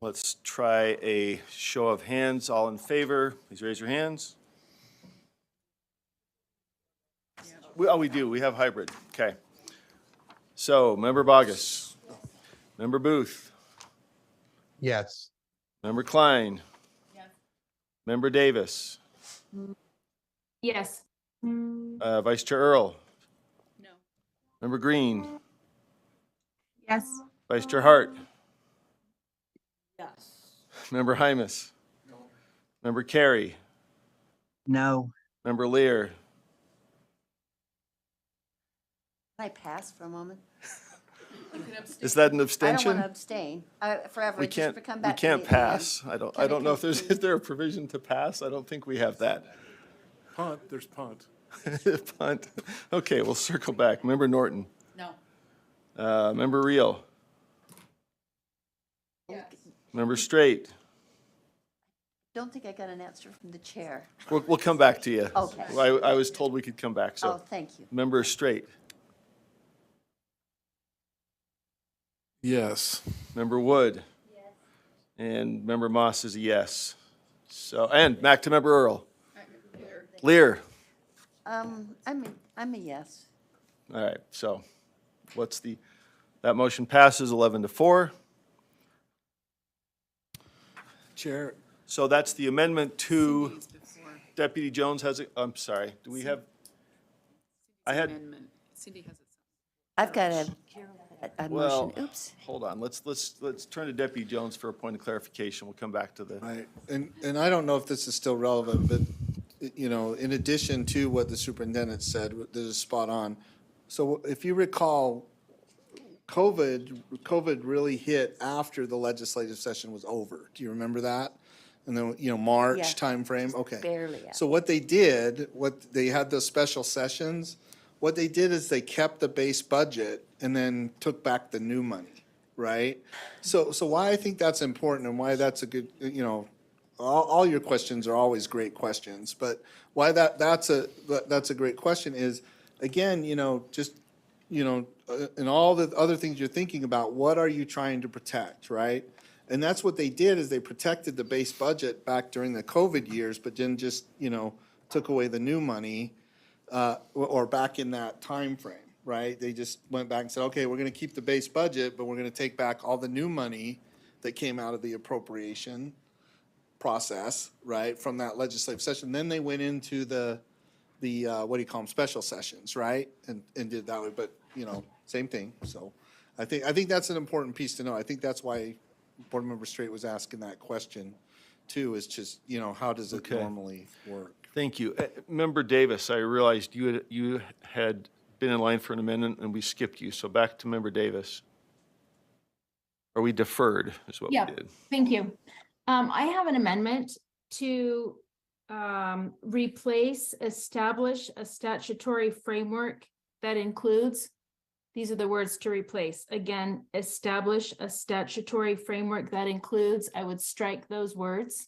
Let's try a show of hands. All in favor, please raise your hands. We do. We have hybrid. Okay. So, Member Bogus. Member Booth. Yes. Member Klein. Yes. Member Davis. Yes. Vice Chair Earl. No. Member Green. Yes. Vice Chair Hart. Yes. Member Hymas. No. Member Carey. No. Member Lear. Can I pass for a moment? Is that an I don't abstention? want to abstain. Forever, We just can't, to come we back to me can't at the end. pass. I don't know if is there a provision to pass? I don't think we have that. Punt, there's punt. Punt. Okay, we'll circle back. Member Norton. No. Member Reel. Member Straight. Don't think I got an answer from the chair. We'll come back to you. Okay. I was told we could come back, Oh, so. thank you. Member Straight. Yes. Member Wood. And Member Moss is a yes. So, and back to Member Earl. Lear. I'm a yes. All right, so that motion passes 11-4. Chair, So that's the amendment to Deputy Jones has, I'm sorry, do we have? I had, Cindy has it. I've got a well, motion. Oops. hold on, let's turn to Deputy Jones for a point of clarification. We'll come back to the. right, and I don't know if this is still relevant, but, you know, in addition to what the superintendent said, this is spot on. So if you recall, COVID really hit after the legislative session was over. Do you remember that? And then, you know, March Yeah, timeframe, okay. barely out. So what they did, they had those special sessions, what they did is they kept the base budget and then took back the new money, right? So why I think that's important and why that's a good, you know, all your questions are always great questions, but why that's a great question is, again, you know, just, you know, and all the other things you're thinking about, what are you trying to protect, right? And that's what they did, is they protected the base budget back during the COVID years, but then just, you know, took away the new money, or back in that time frame, right? They just went back and said, okay, we're gonna keep the base budget, but we're gonna take back all the new money that came out of the appropriation process, right, from that legislative session. Then they went into the what do you call them, special sessions, right? And did that way, but, you know, same thing. So I think that's an important piece to know. I think that's why Board Member Straight was asking that question too, is just, you know, how does it Okay. normally work? Thank you. Member Davis, I realized you had been in line for an amendment and we skipped you, so back to Member Davis. Or we deferred, is what we Yeah. did. Thank you. I have an amendment to establish a statutory framework that includes, these are the words to replace. Again, establish a statutory framework that includes, I would strike those words.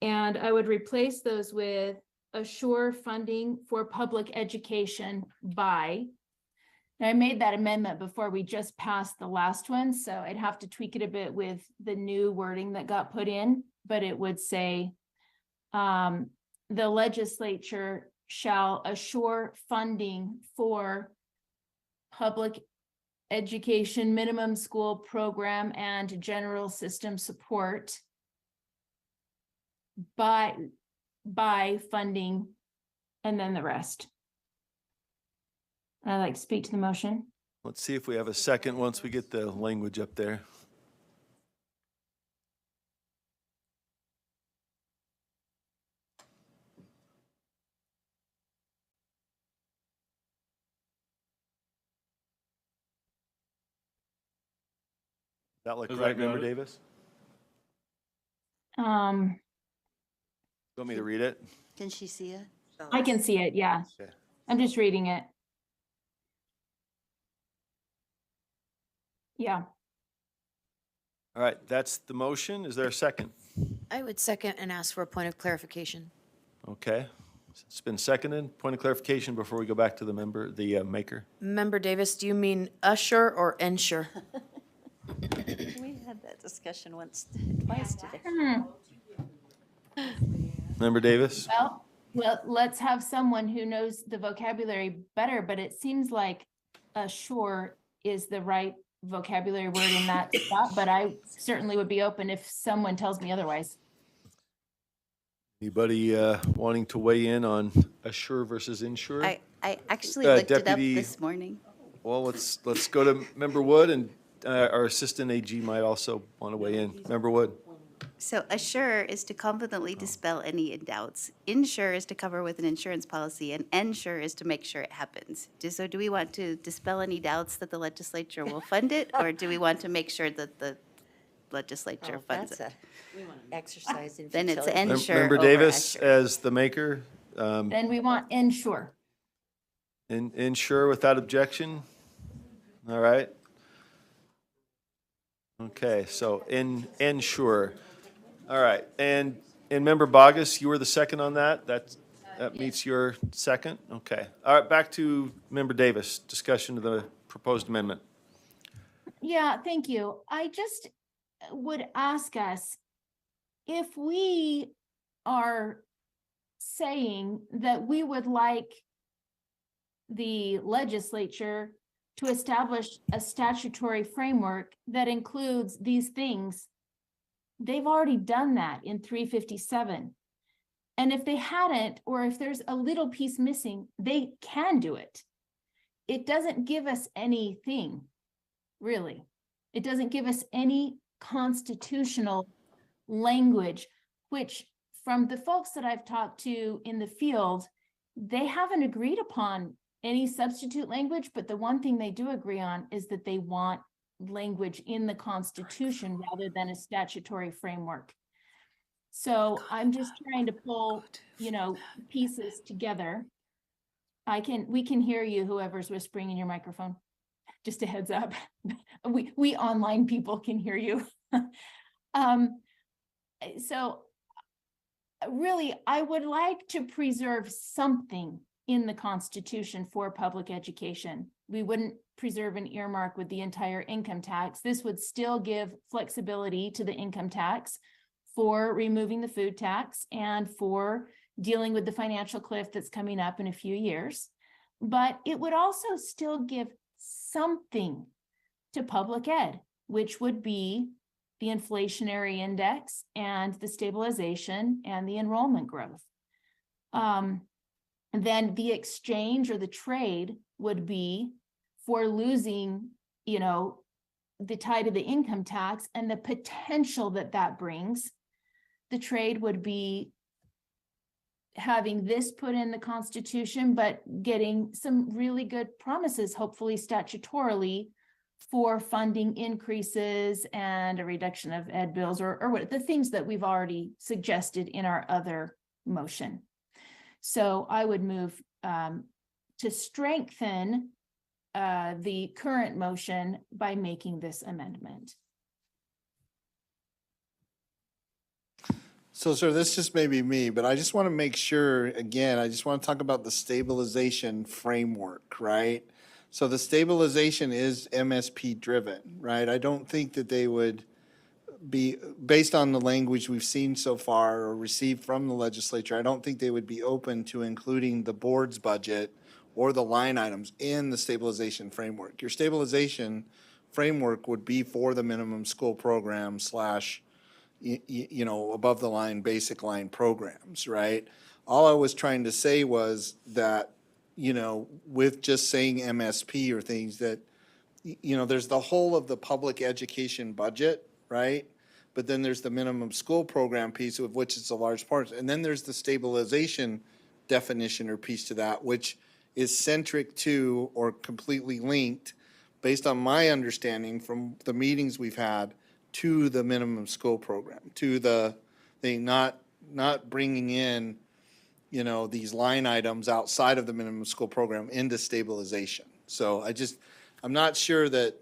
And I would replace those with assure funding for public education by. Now, I made that amendment before we just passed the last one, so I'd have to tweak it a bit with the new wording that got put in, but it would say, the legislature shall assure funding for public education, minimum school program, and general system support by funding, and then the rest. I'd like to speak to the motion. Let's see if we have a second once we get the language up there. That look right, Member Davis? Um, You want me to read it? Can she see it? I can see it, yeah. Okay. I'm just reading it. Yeah. All right, that's the motion. Is there a second? I would second and ask for a point of clarification. Okay. It's been seconded. Point of clarification before we go back to the maker. Member Davis, do you mean usher or ensure? We had that discussion twice today. Member Davis? Well, let's have someone who knows the vocabulary better, but it seems like assure is the right vocabulary word in that spot, but I certainly would be open if someone tells me otherwise. Anybody wanting to weigh in on assure versus insure? I actually looked it up Deputy- this morning. Well, let's go to Member Wood, and our Assistant AG might also want to weigh in. Member Wood? So assure is to confidently dispel any doubts. Insure is to cover with an insurance policy, and ensure is to make sure it happens. So do we want to dispel any doubts that the legislature will fund it, or do we want to make sure that the legislature funds That's it? a exercise in Then it's futility. ensure Member over Davis assure. as the maker, Then we want ensure. insure without objection? All right. Okay, so ensure. All right, and Member Bogus, you were the second on that? That meets your second? Okay. All right, back to Member Davis, discussion of the proposed amendment. Yeah, thank you. I just would ask us if we are saying that we would like the legislature to establish a statutory framework that includes these things. They've already done that in 357. And if they hadn't, or if there's a little piece missing, they can do it. It doesn't give us anything, really. It doesn't give us any constitutional language, which from the folks that I've talked to in the field, they haven't agreed upon any substitute language, but the one thing they do agree on is that they want language in the Constitution rather than a statutory framework. So I'm just trying to pull, pieces together. We can hear you, whoever's whispering in your microphone. Just a heads up. We online people can hear you. So really, I would like to preserve something in the Constitution for public education. We wouldn't preserve an earmark with the entire income tax. This would still give flexibility to the income tax for removing the food tax and for dealing with the financial cliff that's coming up in a few years. But it would also still give something to public ed, which would be the inflationary index and the stabilization and the enrollment growth. Then the exchange or the trade would be for losing, the tide of the income tax and the potential that that brings. The trade would be having this put in the Constitution, but getting some really good promises, hopefully statutorily, for funding increases and a reduction of ed bills or what the things that we've already suggested in our other motion. So I would move to strengthen the current motion by making this amendment. So, sir, this just may be me, but I just want to make sure, again, I just want to talk about the stabilization framework, right? So the stabilization is MSP driven, right? I don't think that they would be, based on the language we've seen so far or received from the legislature, I don't think they would be open to including the board's budget or the line items in the stabilization framework. Your stabilization framework would be for the minimum school program slash above the line, basic line programs, right? All I was trying to say was that, with just saying MSP or things that, there's the whole of the public education budget, right? But then there's the minimum school program piece, of which it's a large part. And then there's the stabilization definition or piece to that, which is centric to or completely linked, based on my understanding from the meetings we've had, to the minimum school program, to the thing, not bringing in, these line items outside of the minimum school program into stabilization. So I'm not sure that,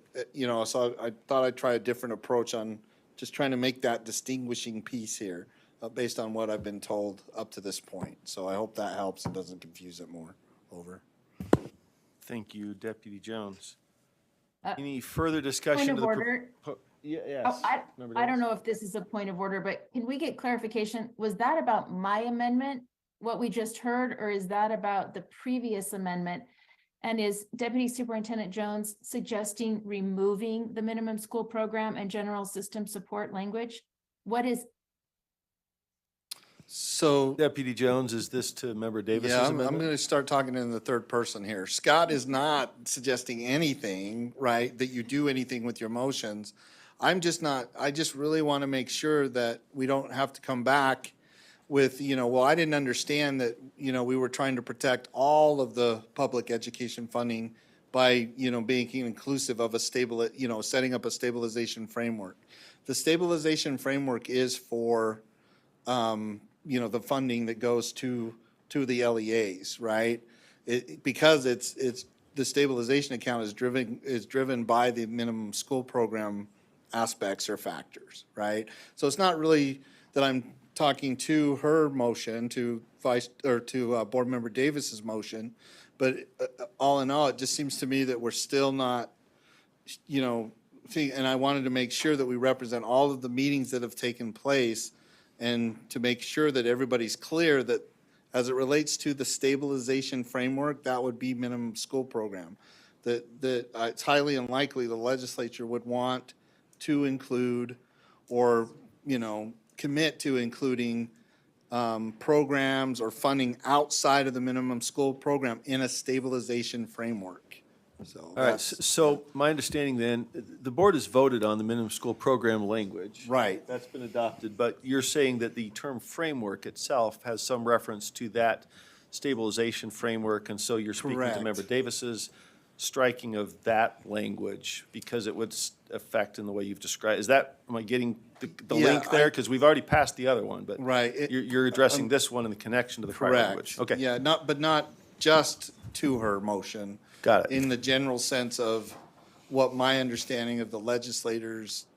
so I thought I'd try a different approach on just trying to make that distinguishing piece here, based on what I've been told up to this point. So I hope that helps and doesn't confuse it more. Over. Thank you, Deputy Jones. Any further discussion? Point of order. Yes. Oh, I don't know if this is a point of order, but can we get clarification? Was that about my amendment, what we just heard, or is that about the previous amendment? And is Deputy Superintendent Jones suggesting removing the minimum school program and general system support language? What is? So, Deputy Jones, is this to Member Davis's yeah, I'm amendment? going to start talking in the third person here. Scott is not suggesting anything, right, that you do anything with your motions. I just really want to make sure that we don't have to come back with, well, I didn't understand that, we were trying to protect all of the public education funding by, being inclusive of a stable, setting up a stabilization framework. The stabilization framework is for, the funding that goes to the LEAs, right? Because it's the stabilization account is driven by the minimum school program aspects or factors, right? So it's not really that I'm talking to her motion, to Board Member Davis's motion, but all in all, it just seems to me that we're still not, you know, and I wanted to make sure that we represent all of the meetings that have taken place and to make sure that everybody's clear that as it relates to the stabilization framework, that would be minimum school program. That it's highly unlikely the legislature would want to include or, you know, commit to including programs or funding outside of the minimum school program in a stabilization framework. So All right, so my understanding then, the board has voted on the minimum school program language. Right. That's been adopted, but you're saying that the term framework itself has some reference to that stabilization framework, and so you're speaking to Correct. Member Davis's striking of that language because it would affect in the way you've described. Is that, am I getting the Yeah, link there? Because we've already passed the other one, but Right. you're addressing this one in the connection to the prior language. Correct. Okay. Yeah, not just to her motion. Got it. In the general sense of what my understanding of the legislators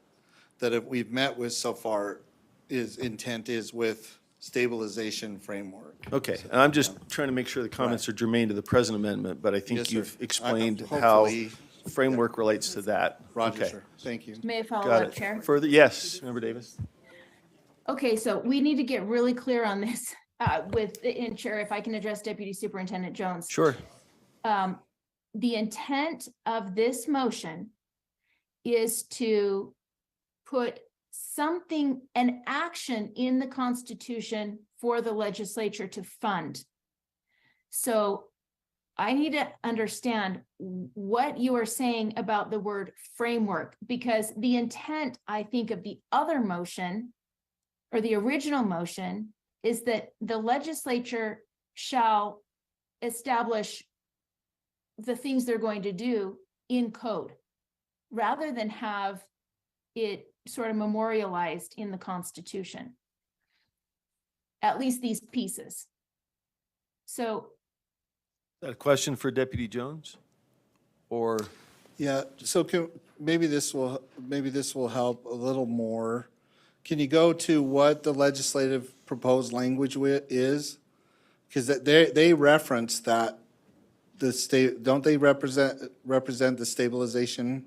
that we've met with so far intent is with stabilization framework. Okay, and I'm just trying to make sure the comments are germane to the present amendment, but I Yes, think sir. you've explained how Hopefully- framework relates to that. Roger, Okay, sir. Thank you. May I follow got up, it. Chair? Further, yes, Member Davis? Okay, so we need to get really clear on this and Chair, if I can address Deputy Superintendent Jones. Sure. The intent of this motion is to put something, an action in the Constitution for the legislature to fund. So I need to understand what you are saying about the word framework, because the intent, I think, of the other motion or the original motion is that the legislature shall establish the things they're going to do in code, rather than have it sort of memorialized in the Constitution. At least these pieces. So Is that a question for Deputy Jones? Or, Yeah, so maybe this will help a little more. Can you go to what the legislative proposed language is? Because they reference that the state, don't they represent the stabilization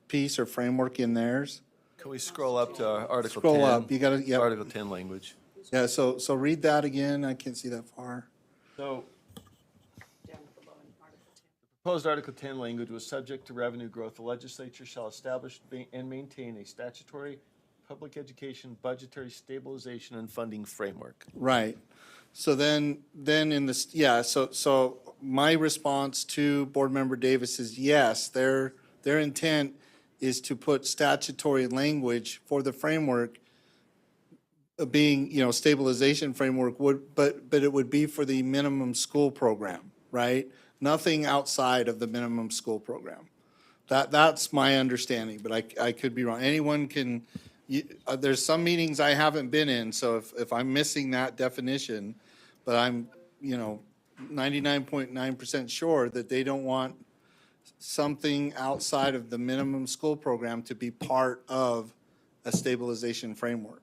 piece or framework in theirs? can we scroll up to Article 10? Scroll up, you gotta, yeah. Article 10 language. Yeah, so read that again, I can't see that far. So, the proposed Article 10 language was subject to revenue growth. The legislature shall establish and maintain a statutory public education budgetary stabilization and funding framework. Right. So then in this, yeah, so my response to Board Member Davis is yes, their intent is to put statutory language for the framework being, stabilization framework but it would be for the minimum school program, right? Nothing outside of the minimum school program. That's my understanding, but I could be wrong. Anyone can, there's some meetings I haven't been in, so if I'm missing that definition, but I'm, 99.9% sure that they don't want something outside of the minimum school program to be part of a stabilization framework.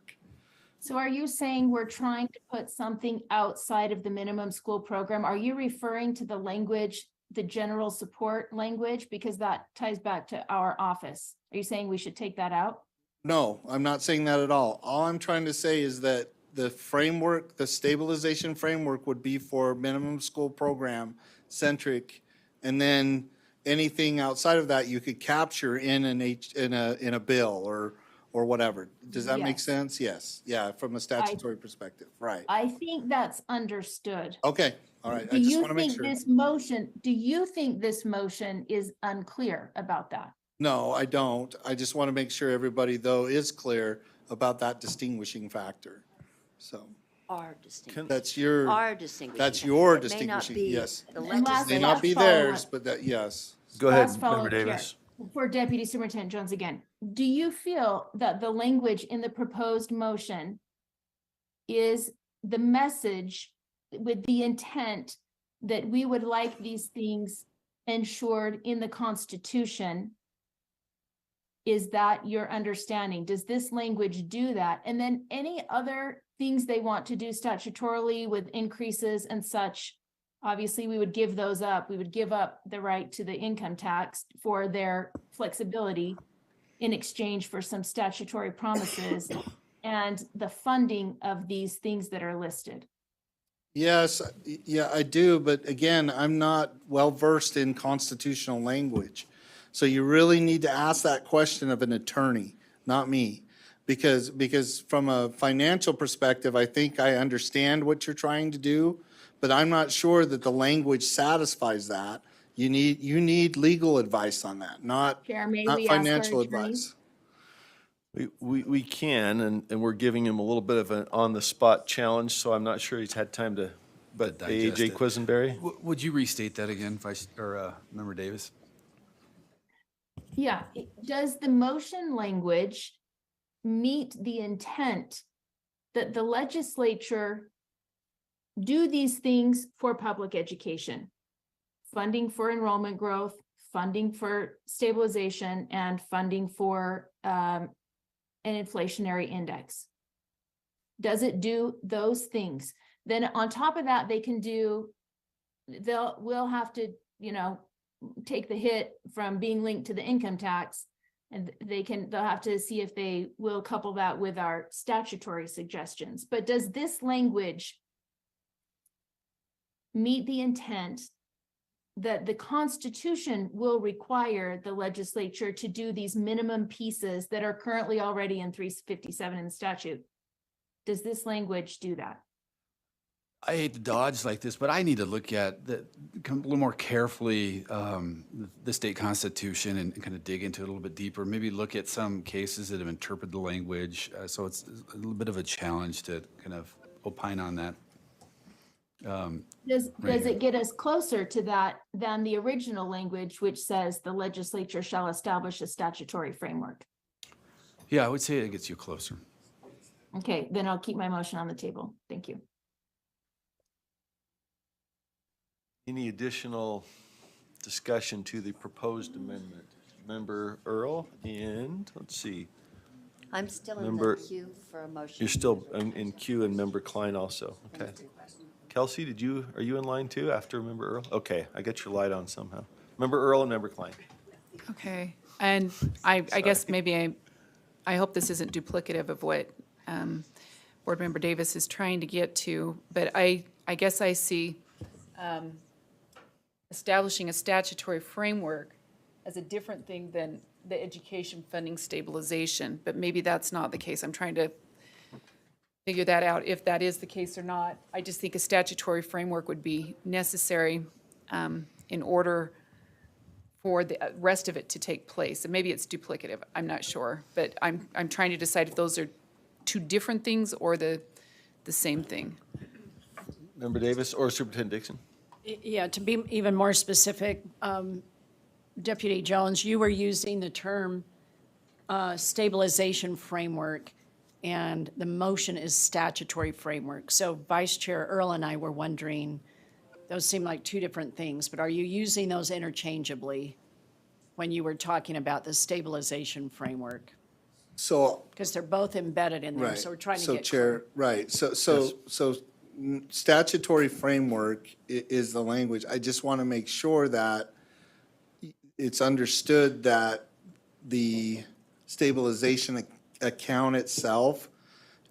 So are you saying we're trying to put something outside of the minimum school program? Are you referring to the language, the general support language? Because that ties back to our office. Are you saying we should take that out? No, I'm not saying that at all. All I'm trying to say is that the framework, the stabilization framework would be for minimum school program centric, and then anything outside of that you could capture in a bill or whatever. Does that make Yes. sense? Yes. Yeah, from a statutory perspective, right. I think that's understood. Okay, all right. I Do just you want to make think sure. do you think this motion is unclear about that? No, I don't. I just want to make sure everybody, though, is clear about that distinguishing factor. So Our distinction. that's your, Our distinguishing. that's your factor. It may not distinguishing, be yes. the And last- May legislative. not be follow-up. theirs, but that, yes. Go ahead, Last follow-up, Member Chair. Davis. For Deputy Superintendent Jones again, do you feel that the language in the proposed motion is the message with the intent that we would like these things ensured in the Constitution Is that your understanding? Does this language do that? And then any other things they want to do statutorily with increases and such, obviously, we would give those up. We would give up the right to the income tax for their flexibility in exchange for some statutory promises and the funding of these things that are listed. Yes, yeah, I do, but again, I'm not well-versed in constitutional language. So you really need to ask that question of an attorney, not me. Because from a financial perspective, I think I understand what you're trying to do, but I'm not sure that the language satisfies that. You need legal advice on that, not Chair, may not we ask our financial attorneys? advice. We can, and we're giving him a little bit of an on-the-spot challenge, so I'm not sure he's had time to, but digest AJ it. Quisenberry? Would you restate that again, Member Davis? Yeah, does the motion language meet the intent that the legislature do these things for public education? Funding for enrollment growth, funding for stabilization, and funding for an inflationary index. Does it do those things? Then on top of that, we'll have to, take the hit from being linked to the income tax. And they'll have to see if they will couple that with our statutory suggestions. But does this language meet the intent that the Constitution will require the legislature to do these minimum pieces that are currently already in 357 in the statute? Does this language do that? I hate to dodge like this, but I need to look at a little more carefully the state constitution and kind of dig into it a little bit deeper. Maybe look at some cases that have interpreted the language. So it's a little bit of a challenge to kind of opine on that. Does it get us closer to that than the original language, which says the legislature shall establish a statutory framework? Yeah, I would say it gets you closer. Okay, then I'll keep my motion on the table. Thank you. Any additional discussion to the proposed amendment? Member Earl, and let's see, I'm still in the Member- queue for a motion. you're still in queue, and Member Klein also, okay. Kelsey, are you in line too after Member Earl? Okay, I got your light on somehow. Member Earl and Member Klein. Okay, and I guess maybe I hope this isn't duplicative of what Board Member Davis is trying to get to, but I guess I see establishing a statutory framework as a different thing than the education funding stabilization, but maybe that's not the case. I'm trying to figure that out, if that is the case or not. I just think a statutory framework would be necessary in order for the rest of it to take place. And maybe it's duplicative, I'm not sure. But I'm trying to decide if those are two different things or the same thing. Member Davis or Superintendent Dixon? Yeah, to be even more specific, Deputy Jones, you were using the term stabilization framework, and the motion is statutory framework. So Vice Chair Earl and I were wondering, those seem like two different things, but are you using those interchangeably when you were talking about the stabilization framework? So Because they're both embedded in there, Right. so we're trying to So get Chair, clear. right, so statutory framework is the language. I just want to make sure that it's understood that the stabilization account itself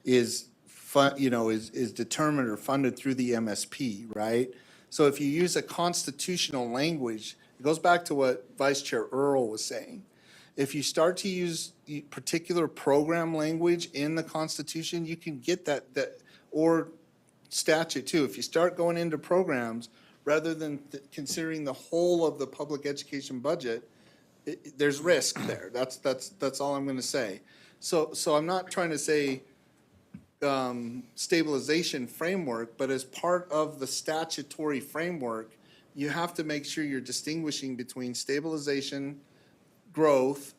is is determined or funded through the MSP, right? So if you use a constitutional language, it goes back to what Vice Chair Earl was saying. If you start to use particular program language in the Constitution, you can get that or statute too. If you start going into programs, rather than considering the whole of the public education budget, there's risk there. That's all I'm going to say. So I'm not trying to say stabilization framework, but as part of the statutory framework, you have to make sure you're distinguishing between stabilization, growth,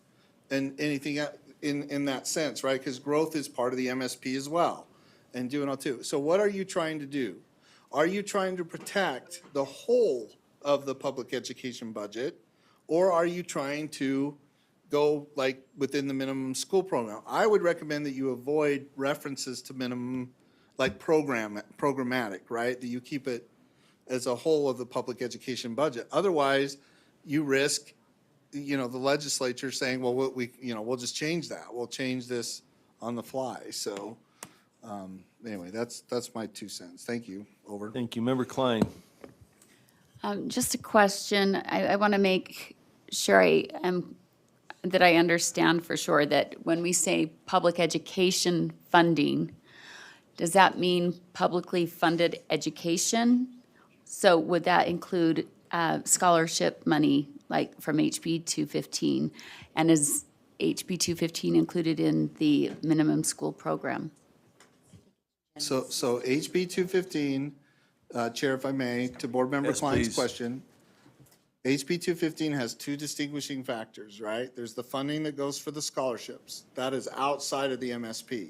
and anything in that sense, right? Because growth is part of the MSP as well, and doing all too. So what are you trying to do? Are you trying to protect the whole of the public education budget, or are you trying to go like within the minimum school program. I would recommend that you avoid references to minimum, like programmatic, right? That you keep it as a whole of the public education budget. Otherwise, you risk, the legislature saying, well, we'll just change that. We'll change this on the fly. So, anyway, that's my 2 cents. Thank you. Over. Thank you. Member Klein. Just a question. I want to make sure that I understand for sure that when we say public education funding, does that mean publicly funded education? So would that include scholarship money, like from HB 215? And is HB 215 included in the minimum school program? So HB 215, Chair, if I may, to Board Member Yes, Klein's please. question. HB 215 has 2 distinguishing factors, right? There's the funding that goes for the scholarships. That is outside of the MSP.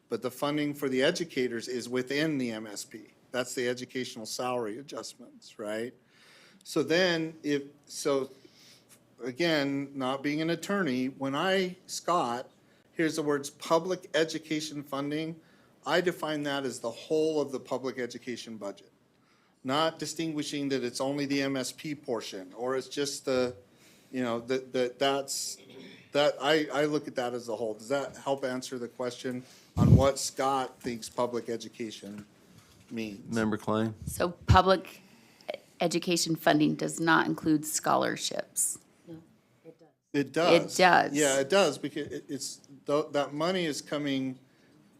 But the funding for the educators is within the MSP. That's the educational salary adjustments, right? So then again, not being an attorney, when Scott, here's the words public education funding, I define that as the whole of the public education budget. Not distinguishing that it's only the MSP portion, or it's just the, I look at that as a whole. Does that help answer the question on what Scott thinks public education means? Member Klein. So public education funding does not include scholarships. It does. It does. Yeah, it does, because that money is coming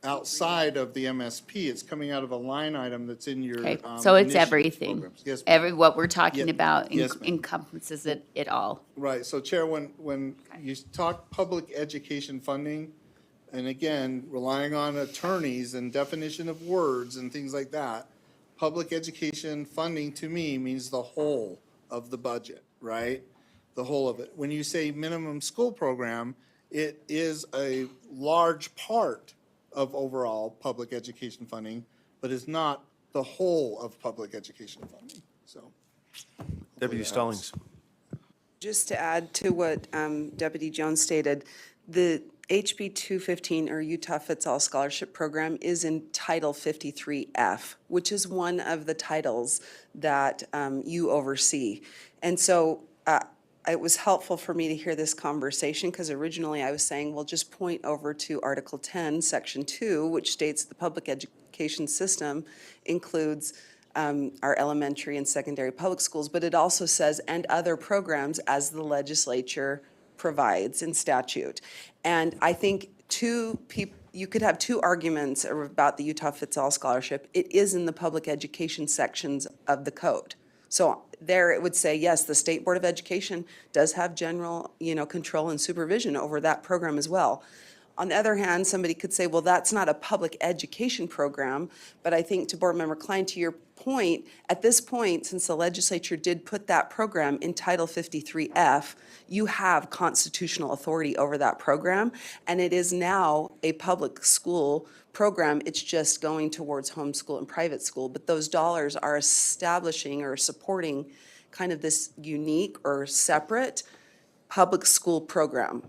outside of the MSP. It's coming out of a line item that's in your. Okay, so it's initiative everything. programs. Yes, ma'am. What we're talking Yeah, about yes, ma'am. encompasses it all. Right, so Chair, when you talk public education funding, and again, relying on attorneys and definition of words and things like that, public education funding to me means the whole of the budget, right? The whole of it. When you say minimum school program, it is a large part of overall public education funding, but is not the whole of public education funding, so. Deputy Stallings. Just to add to what Deputy Jones stated, the HB 215 or Utah Fits All Scholarship Program is in Title 53F, which is one of the titles that you oversee. And so it was helpful for me to hear this conversation, because originally I was saying, well, just point over to Article 10, Section 2, which states the public education system includes our elementary and secondary public schools, but it also says, and other programs as the legislature provides in statute. And I think you could have 2 arguments about the Utah Fits All Scholarship. It is in the public education sections of the code. So there it would say, yes, the State Board of Education does have general, control and supervision over that program as well. On the other hand, somebody could say, well, that's not a public education program. But I think, to Board Member Klein, to your point, at this point, since the legislature did put that program in Title 53F, you have constitutional authority over that program. And it is now a public school program. It's just going towards homeschool and private school. But those dollars are establishing or supporting kind of this unique or separate public school program.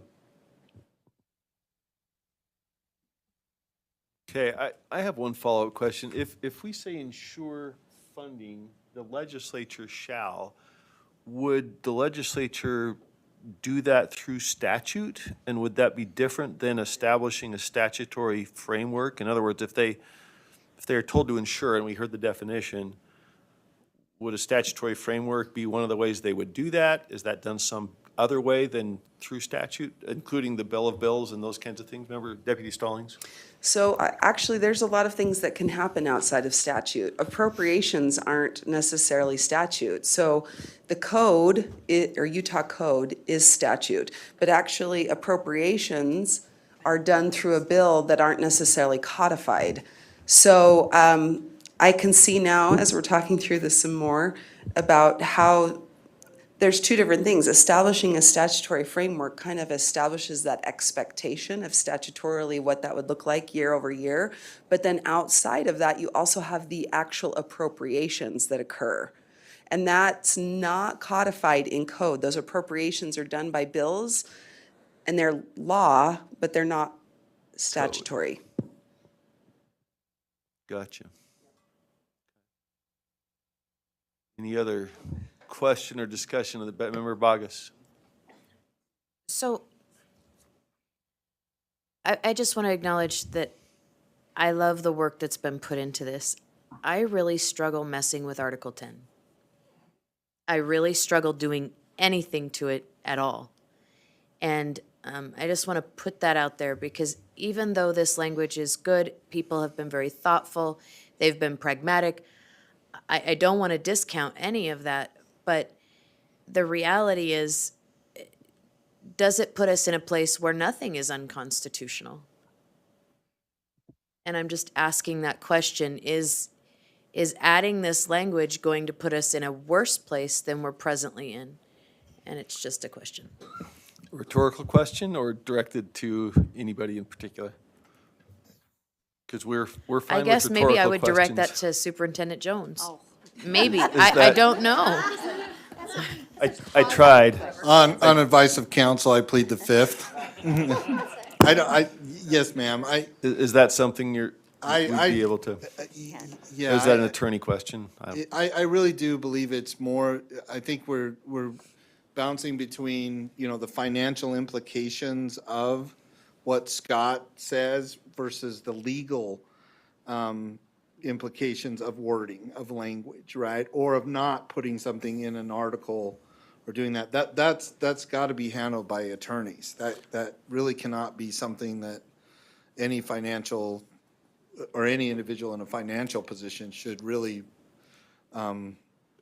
Okay, I have one follow-up question. If we say ensure funding, the legislature shall, would the legislature do that through statute? And would that be different than establishing a statutory framework? In other words, if they are told to ensure, and we heard the definition, would a statutory framework be one of the ways they would do that? Is that done some other way than through statute, including the bill of bills and those kinds of things? Remember, Deputy Stallings? So actually, there's a lot of things that can happen outside of statute. Appropriations aren't necessarily statute. So the code, or Utah code, is statute. But actually, appropriations are done through a bill that aren't necessarily codified. So I can see now, as we're talking through this some more, about how there's 2 different things. Establishing a statutory framework kind of establishes that expectation of statutorily what that would look like year over year. But then outside of that, you also have the actual appropriations that occur. And that's not codified in code. Those appropriations are done by bills and they're law, but they're not statutory. Gotcha. Any other question or discussion of the member Bogus? So I just want to acknowledge that I love the work that's been put into this. I really struggle messing with Article 10. I really struggle doing anything to it at all. And I just want to put that out there because even though this language is good, people have been very thoughtful, they've been pragmatic. I don't want to discount any of that, but the reality is, does it put us in a place where nothing is unconstitutional? And I'm just asking that question, is adding this language going to put us in a worse place than we're presently in? And it's just a question. Rhetorical question or directed to anybody in particular? Because we're fine with rhetorical I guess maybe I would direct that questions. to Superintendent Jones. Oh. Maybe, I that- don't know. I tried. On advice of counsel, I plead the fifth. Yes, ma'am, Is that something you'd be able to? yeah. Or is that an attorney question? I really do believe it's more, I think we're bouncing between, the financial implications of what Scott says versus the legal implications of wording, of language, right? Or of not putting something in an article or doing that. That's got to be handled by attorneys. That really cannot be something that any financial or any individual in a financial position should really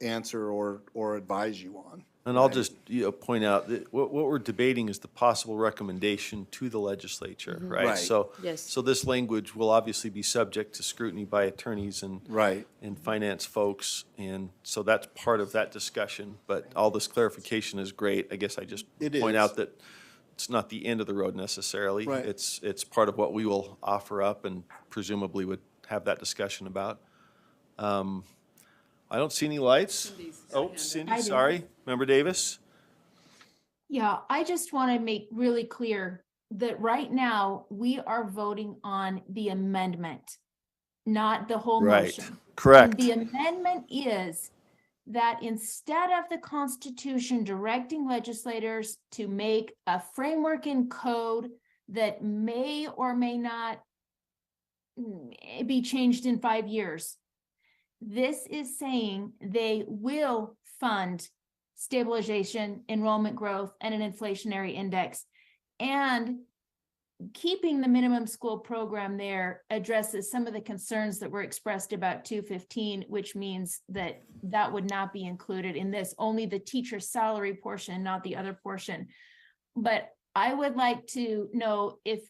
answer or advise you on. And I'll just point out that what we're debating is the possible recommendation to the legislature, right? Right. So, Yes. so this language will obviously be subject to scrutiny by attorneys and Right. and finance folks, and so that's part of that discussion. But all this clarification is great. I guess I just It point is. out that it's not the end of the road necessarily. Right. It's part of what we will offer up and presumably would have that discussion about. I don't see any lights. Oh, Cindy, I do. sorry. Member Davis? Yeah, I just want to make really clear that right now, we are voting on the amendment, not the whole Right. motion. Correct. And the amendment is that instead of the Constitution directing legislators to make a framework in code that may or may not be changed in 5 years, this is saying they will fund stabilization, enrollment growth, and an inflationary index. And keeping the minimum school program there addresses some of the concerns that were expressed about 215, which means that that would not be included in this, only the teacher salary portion, not the other portion. But I would like to know if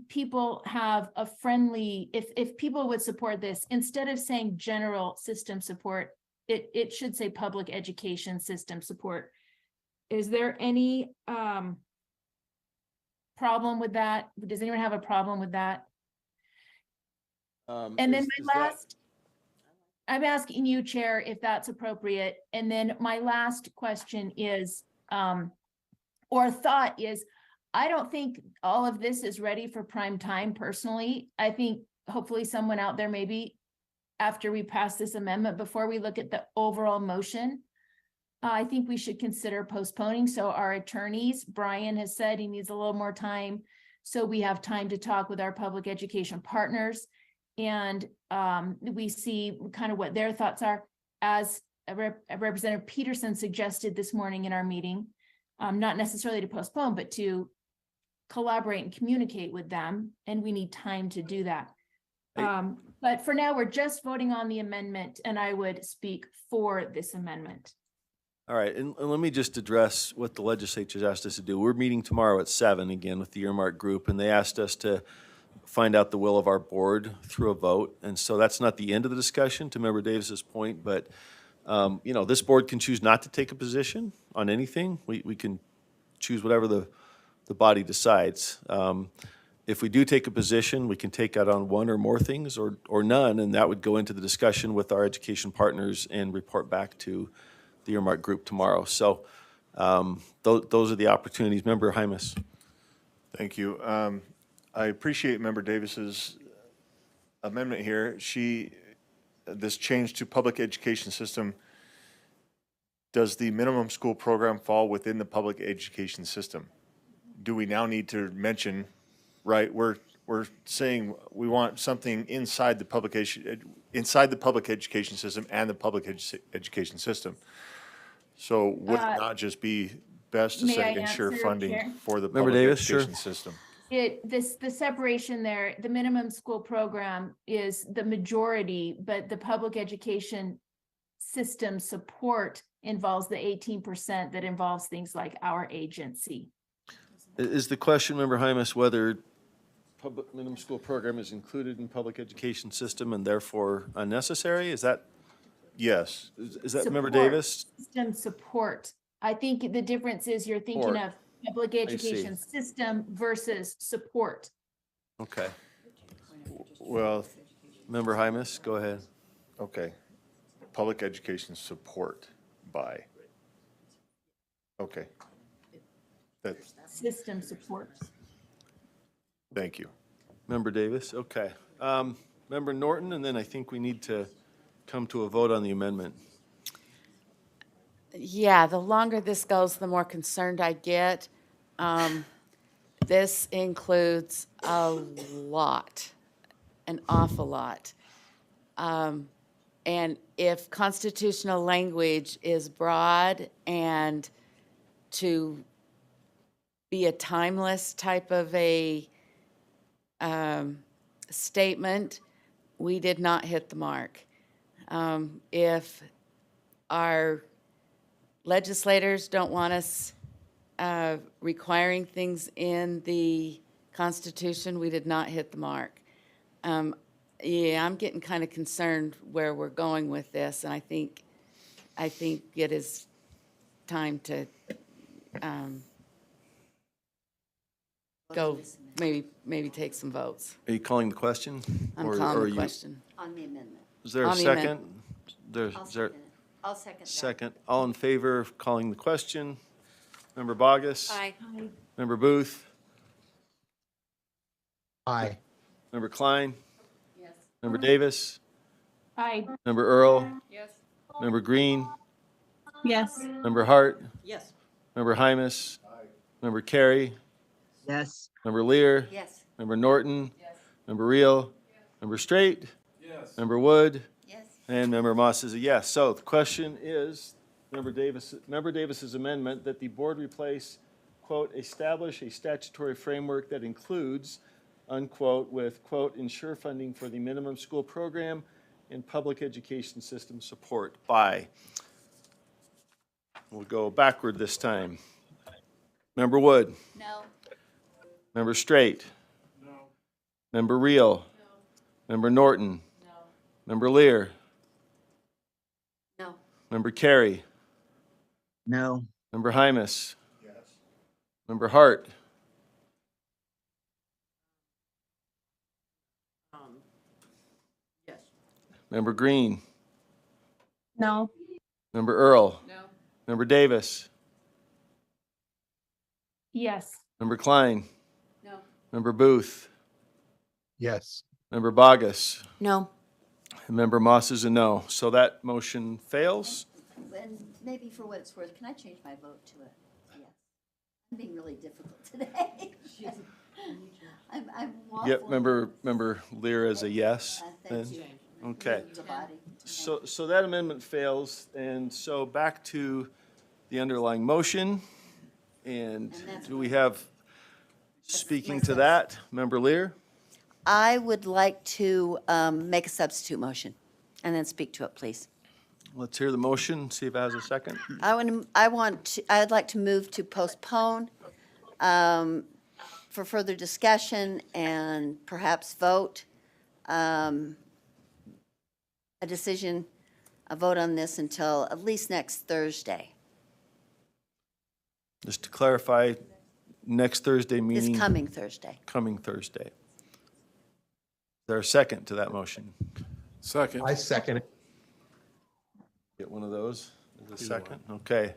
people have a friendly, if people would support this, instead of saying general system support, it should say public education system support. Is there any problem with that? Does anyone have a problem with that? And then my last, I'm asking you, Chair, if that's appropriate. And then my last question is, or thought is, I don't think all of this is ready for prime time personally. I think hopefully someone out there, maybe after we pass this amendment, before we look at the overall motion, I think we should consider postponing. So our attorneys, Brian has said he needs a little more time. So we have time to talk with our public education partners. And we see kind of what their thoughts are. As Representative Peterson suggested this morning in our meeting, not necessarily to postpone, but to collaborate and communicate with them. And we need time to do that. But for now, we're just voting on the amendment, and I would speak for this amendment. All right, and let me just address what the legislature's asked us to do. We're meeting tomorrow at 7 again with the earmark group, and they asked us to find out the will of our board through a vote. And so that's not the end of the discussion, to Member Davis's point, but, this board can choose not to take a position on anything. We can choose whatever the body decides. If we do take a position, we can take out on one or more things or none, and that would go into the discussion with our education partners and report back to the earmark group tomorrow. So those are the opportunities. Member Hymas. Thank you. I appreciate Member Davis's amendment here. This change to public education system, does the minimum school program fall within the public education system? Do we now need to mention, right, we're saying we want something inside the public education system and the public education system. So would it not just be best to May say I ensure answer, funding Chair? for the Member public Davis, sure. education system? The separation there, the minimum school program is the majority, but the public education system support involves the 18% that involves things like our agency. Is the question, Member Hymas, whether public minimum school program is included in public education system and therefore unnecessary? Is that, Yes. is that Member Support, Davis? System support. I think the difference is you're thinking Support. of public education system versus support. Okay. Well, Member Hymas, go ahead. okay. Public education support by. Okay. That's, System support. thank you. Member Davis, okay. Member Norton, and then I think we need to come to a vote on the amendment. Yeah, the longer this goes, the more concerned I get. This includes a lot, an awful lot. And if constitutional language is broad and to be a timeless type of a statement, we did not hit the mark. If our legislators don't want us requiring things in the Constitution, we did not hit the mark. Yeah, I'm getting kind of concerned where we're going with this, and I think it is time to go, maybe take some votes. Are you calling the question? I'm Or calling are the you- question. On the amendment. Is there a On the second? amendment. There's, I'll is there, second it. I'll second that. second. All in favor of calling the question? Member Bogus? Aye. Member Booth? Aye. Member Klein? Yes. Member Davis? Aye. Member Earl? Yes. Member Green? Yes. Member Hart? Yes. Member Hymas? Member Carey? Yes. Member Lear? Yes. Member Norton? Yes. Member Reel? Member Straight? Yes. Member Wood? Yes. And Member Moss is a yes. So the question is, Member Davis's amendment that the board replace, quote, establish a statutory framework that includes, unquote, with, quote, ensure funding for the minimum school program and public education system support by. We'll go backward this time. Member Wood? No. Member Straight? No. Member Reel? No. Member Norton? No. Member Lear? No. Member Carey? No. Member Hymas? Yes. Member Hart? Yes. Member Green? No. Member Earl? No. Member Davis? Yes. Member Klein? No. Member Booth? Yes. Member Bogus? No. And Member Moss is a no. So that motion fails. And maybe for what it's worth, can I change my vote to a yes? I'm being really difficult today. I'm waffling. Yep, member Lear as a yes. Thank then? you. Okay. Move the body. So that amendment fails, and so back to the underlying motion. And that's do we have, speaking to that, Member Lear? I would like to make a substitute motion and then speak to it, please. Let's hear the motion, see if it has a second. I'd like to move to postpone for further discussion and perhaps vote, a vote on this until at least next Thursday. Just to clarify, next Thursday meeting? This coming Thursday. Coming Thursday. Is there a second to that motion? Second. I second it. Get one of those, is a second? Okay.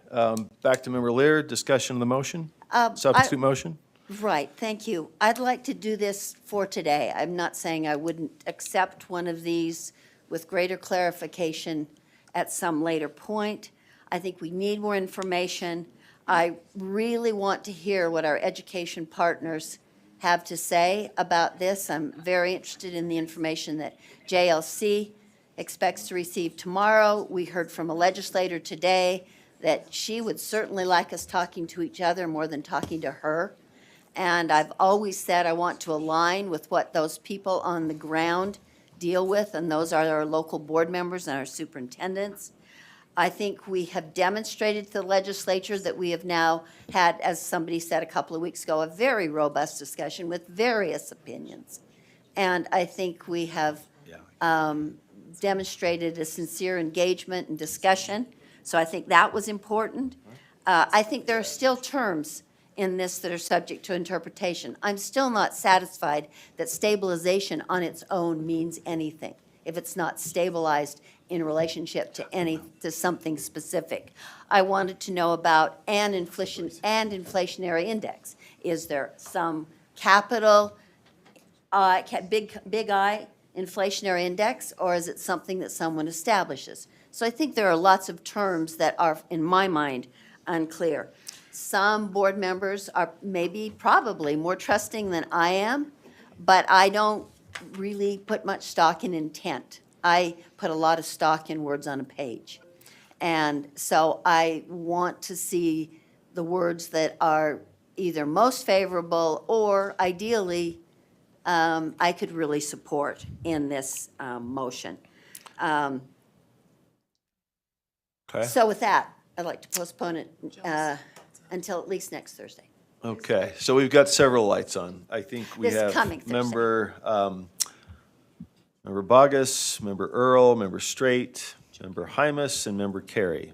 Back to Member Lear, discussion of the motion? Substitute motion? Right, thank you. I'd like to do this for today. I'm not saying I wouldn't accept one of these with greater clarification at some later point. I think we need more information. I really want to hear what our education partners have to say about this. I'm very interested in the information that JLC expects to receive tomorrow. We heard from a legislator today that she would certainly like us talking to each other more than talking to her. And I've always said I want to align with what those people on the ground deal with, and those are our local board members and our superintendents. I think we have demonstrated to the legislature that we have now had, as somebody said a couple of weeks ago, a very robust discussion with various opinions. And I think we have demonstrated a sincere engagement and discussion. So I think that was important. I think there are still terms in this that are subject to interpretation. I'm still not satisfied that stabilization on its own means anything if it's not stabilized in relationship to something specific. I wanted to know about an inflationary index. Is there some capital, big I inflationary index, or is it something that someone establishes? So I think there are lots of terms that are, in my mind, unclear. Some board members are probably more trusting than I am, but I don't really put much stock in intent. I put a lot of stock in words on a page. And so I want to see the words that are either most favorable or ideally I could really support in this motion. Okay. So with that, I'd like to postpone it until at least next Thursday. Okay, so we've got several lights on. I think we This have coming Thursday. Member Bogus, Member Earl, Member Straight, Member Hymus, and Member Carey.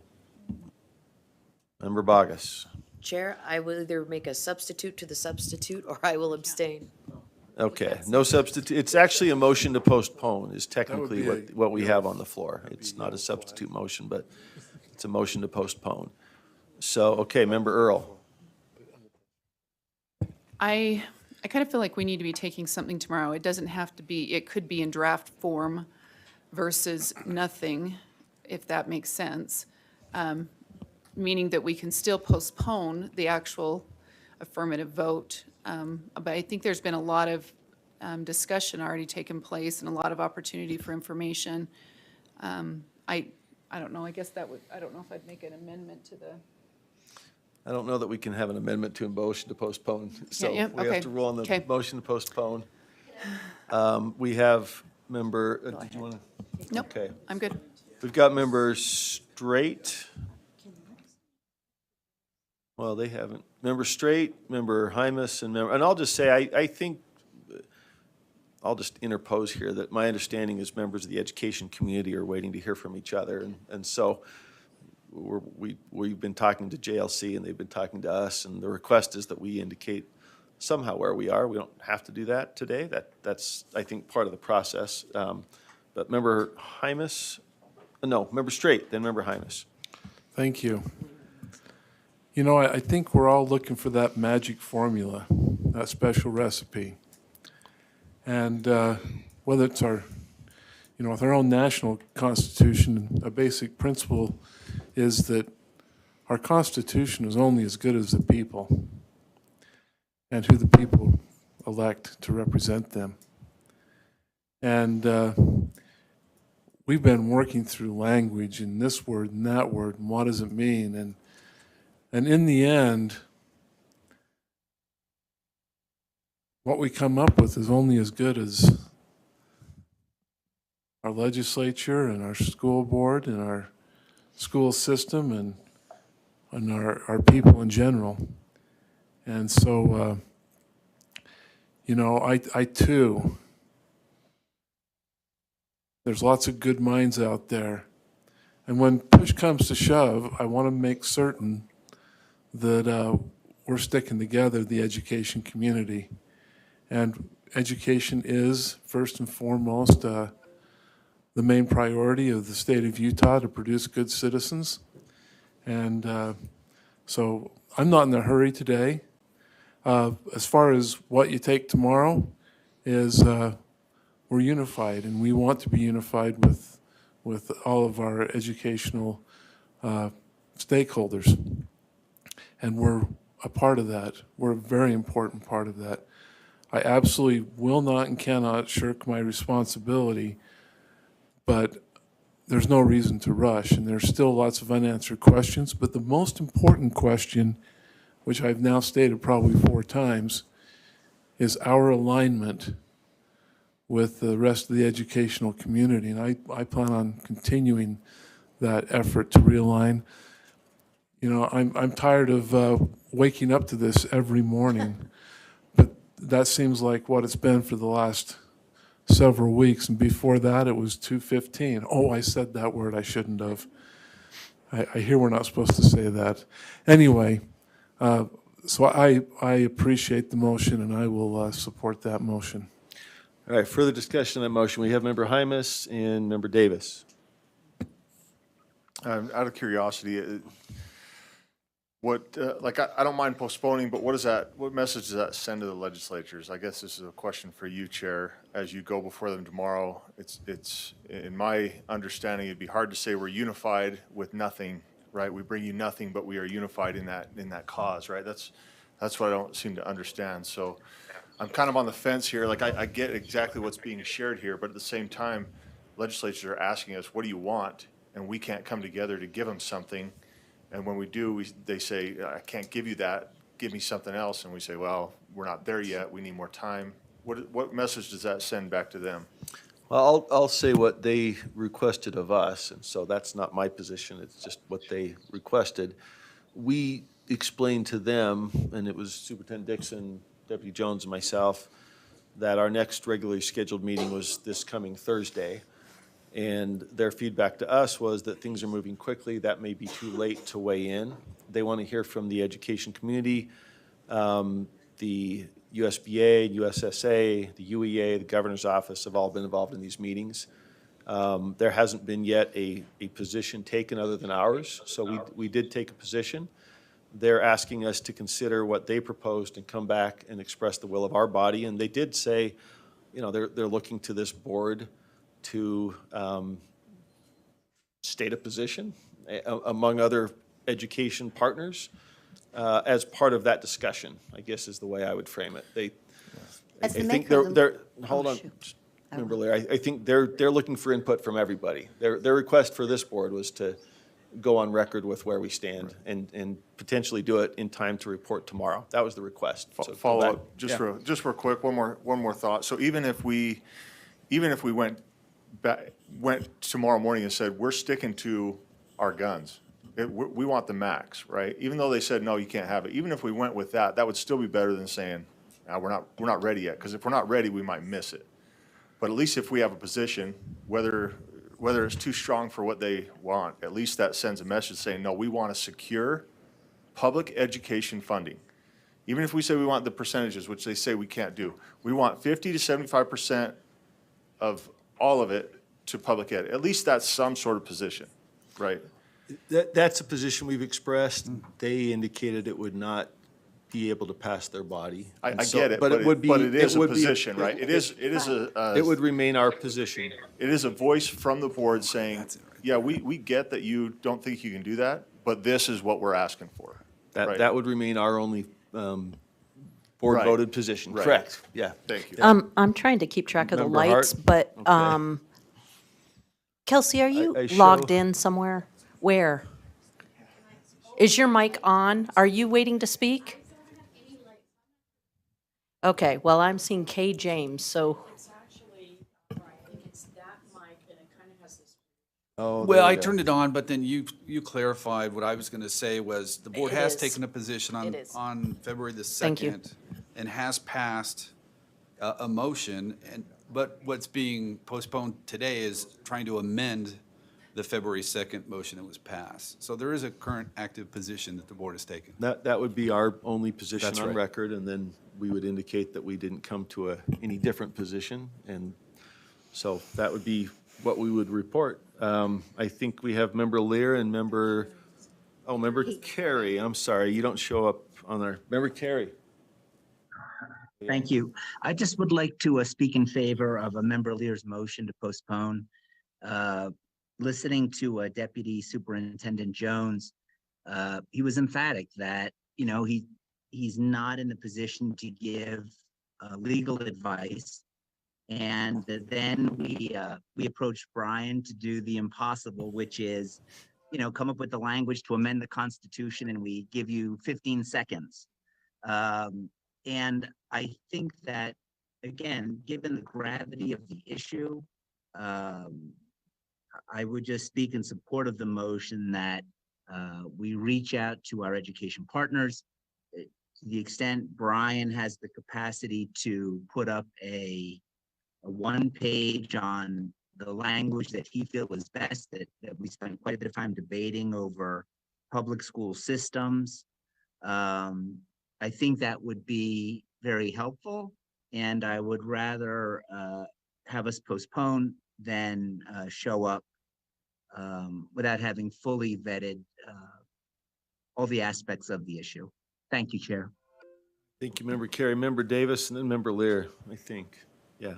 Member Bogus. Chair, I will either make a substitute to the substitute, or I will abstain. Okay, no substitute. It's actually a motion to postpone is technically be what we have on the floor. It's not a substitute motion, but it's a motion to postpone. So, okay, Member Earl. I kind of feel like we need to be taking something tomorrow. It doesn't have to be, it could be in draft form versus nothing, if that makes sense. Meaning that we can still postpone the actual affirmative vote. But I think there's been a lot of discussion already taken place and a lot of opportunity for information. I don't know, I guess that would, I don't know if I'd make an amendment to the. I don't know that we can have an amendment to a motion to postpone, so we Okay. have to rule on the Okay. motion to postpone. We have Member, did you want to? Nope, Okay. I'm good. We've got Member Straight. Well, they haven't. Member Straight, Member Hymus, and I'll just say, I think, I'll just interpose here that my understanding is members of the education community are waiting to hear from each other, and so we've been talking to JLC, and they've been talking to us, and the request is that we indicate somehow where we are. We don't have to do that today. That's, I think, part of the process. But Member Hymus, no, Member Straight, then Member Hymus. Thank you. You know, I think we're all looking for that magic formula, that special recipe. And whether it's our, with our own national constitution, a basic principle is that our Constitution is only as good as the people and who the people elect to represent them. And we've been working through language and this word and that word and what does it mean, and in the end, what we come up with is only as good as our legislature and our school board and our school system and our people in general. And so, I too, there's lots of good minds out there. And when push comes to shove, I want to make certain that we're sticking together, the education community. And education is, first and foremost, the main priority of the state of Utah to produce good citizens. And so I'm not in a hurry today. As far as what you take tomorrow is, we're unified, and we want to be unified with all of our educational stakeholders. And we're a part of that. We're a very important part of that. I absolutely will not and cannot shirk my responsibility, but there's no reason to rush, and there's still lots of unanswered questions. But the most important question, which I've now stated probably 4 times, is our alignment with the rest of the educational community. And I plan on continuing that effort to realign. You know, I'm tired of waking up to this every morning, but that seems like what it's been for the last several weeks. And before that, it was 2:15. Oh, I said that word I shouldn't have. I hear we're not supposed to say that. Anyway, so I appreciate the motion, and I will support that motion. All right, further discussion on that motion. We have Member Hymas and Member Davis. Out of curiosity, I don't mind postponing, but what message does that send to the legislatures? I guess this is a question for you, Chair. As you go before them tomorrow, it's in my understanding, it'd be hard to say we're unified with nothing, right? We bring you nothing, but we are unified in that cause, right? That's what I don't seem to understand. So I'm kind of on the fence here. Like, I get exactly what's being shared here, but at the same time, legislatures are asking us, what do you want? And we can't come together to give them something. And when we do, they say, I can't give you that, give me something else. And we say, well, we're not there yet, we need more time. What message does that send back to them? Well, I'll say what they requested of us, and so that's not my position, it's just what they requested. We explained to them, and it was Superintendent Dixon, Deputy Jones, and myself, that our next regularly scheduled meeting was this coming Thursday. And their feedback to us was that things are moving quickly, that may be too late to weigh in. They want to hear from the education community, the USBA, USSA, the UEA, the governor's office have all been involved in these meetings. There hasn't been yet a position taken other than ours, so we did take a position. They're asking us to consider what they proposed and come back and express the will of our body. And they did say, you know, they're looking to this board to state a position among other education partners as part of that discussion, I guess is the way I would frame it. I As the think maker of they're hold on, Member Lear, I think they're looking for input from everybody. Their request for this board was to go on record with where we stand and potentially do it in time to report tomorrow. That was the request. So Follow up, just real quick, one more thought. So even if we went tomorrow morning and said, we're sticking to our guns, we want the max, right? Even though they said, no, you can't have it. Even if we went with that, that would still be better than saying, we're not ready yet. Because if we're not ready, we might miss it. But at least if we have a position, whether it's too strong for what they want, at least that sends a message saying, no, we want to secure public education funding. Even if we say we want the percentages, which they say we can't do, we want 50 to 75% of all of it to public ed. At least that's some sort of position, right? That's a position we've expressed. They indicated it would not be able to pass their body. I get it, but it would be. But it is a would be- position, right? It is It would remain our position. It is a voice from the board saying, yeah, we get that you don't think you can do that, but this is what we're asking for. Right. That would remain our only board-voted position. Right. Correct, yeah. Thank you. I'm trying to keep track of the Member Hart? lights, but, Okay. Kelsey, are you I logged show- in somewhere? Where? Is your mic on? Are you waiting to speak? Okay, well, I'm seeing Kay James, so It's actually, right, I think it's that mic, and it kind of has this. Oh, there Well, we I go. turned it on, but then you clarified what I was going to say was the board It has is. taken a position It is. on February the Thank you. 2nd and has passed a motion, but what's being postponed today is trying to amend the February 2nd motion that was passed. So there is a current active position that the board has taken. That would be our only position That's on right. record, and then we would indicate that we didn't come to any different position, and so that would be what we would report. I think we have Member Lear and Member Carey. I'm sorry, you don't show up on there. Member Carey. Thank you. I just would like to speak in favor of a member Lear's motion to postpone. Uh, Listening to Deputy Superintendent Jones, he was emphatic that, you know, he's not in the position to give legal advice. And then we approached Brian to do the impossible, which is, you know, come up with the language to amend the Constitution, and we give you 15 seconds. And I think that, again, given the gravity of the issue, I would just speak in support of the motion that we reach out to our education partners. To the extent Brian has the capacity to put up a one page on the language that he feels is best, that we spent quite a bit of time debating over public school systems. I think that would be very helpful, and I would rather have us postpone than show up without having fully vetted all the aspects of the issue. Thank you, Chair. Thank you, Member Carey, Member Davis, and then Member Lear, I think. Yeah.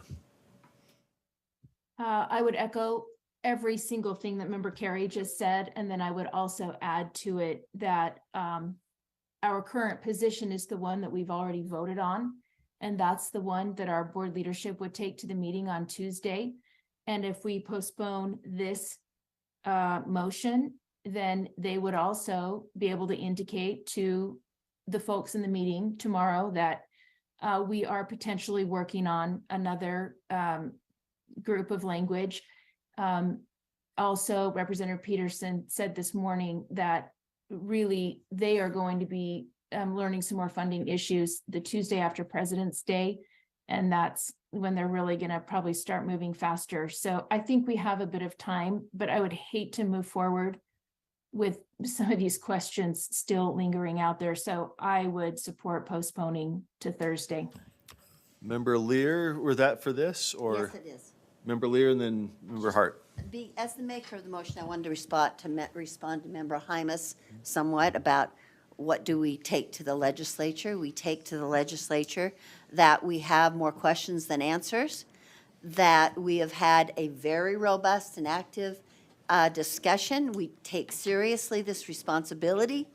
I would echo every single thing that Member Carey just said, and then I would also add to it that our current position is the one that we've already voted on, and that's the one that our board leadership would take to the meeting on Tuesday. And if we postpone this motion, then they would also be able to indicate to the folks in the meeting tomorrow that we are potentially working on another group of language. Also, Representative Peterson said this morning that really they are going to be learning some more funding issues the Tuesday after President's Day, and that's when they're really going to probably start moving faster. So I think we have a bit of time, but I would hate to move forward with some of these questions still lingering out there. So I would support postponing to Thursday. Member Lear, were that for this, or? Yes, it is. Member Lear and then Member Hart. As the maker of the motion, I wanted to respond to Member Hymas somewhat about what do we take to the legislature. We take to the legislature that we have more questions than answers, that we have had a very robust and active discussion. We take seriously this responsibility.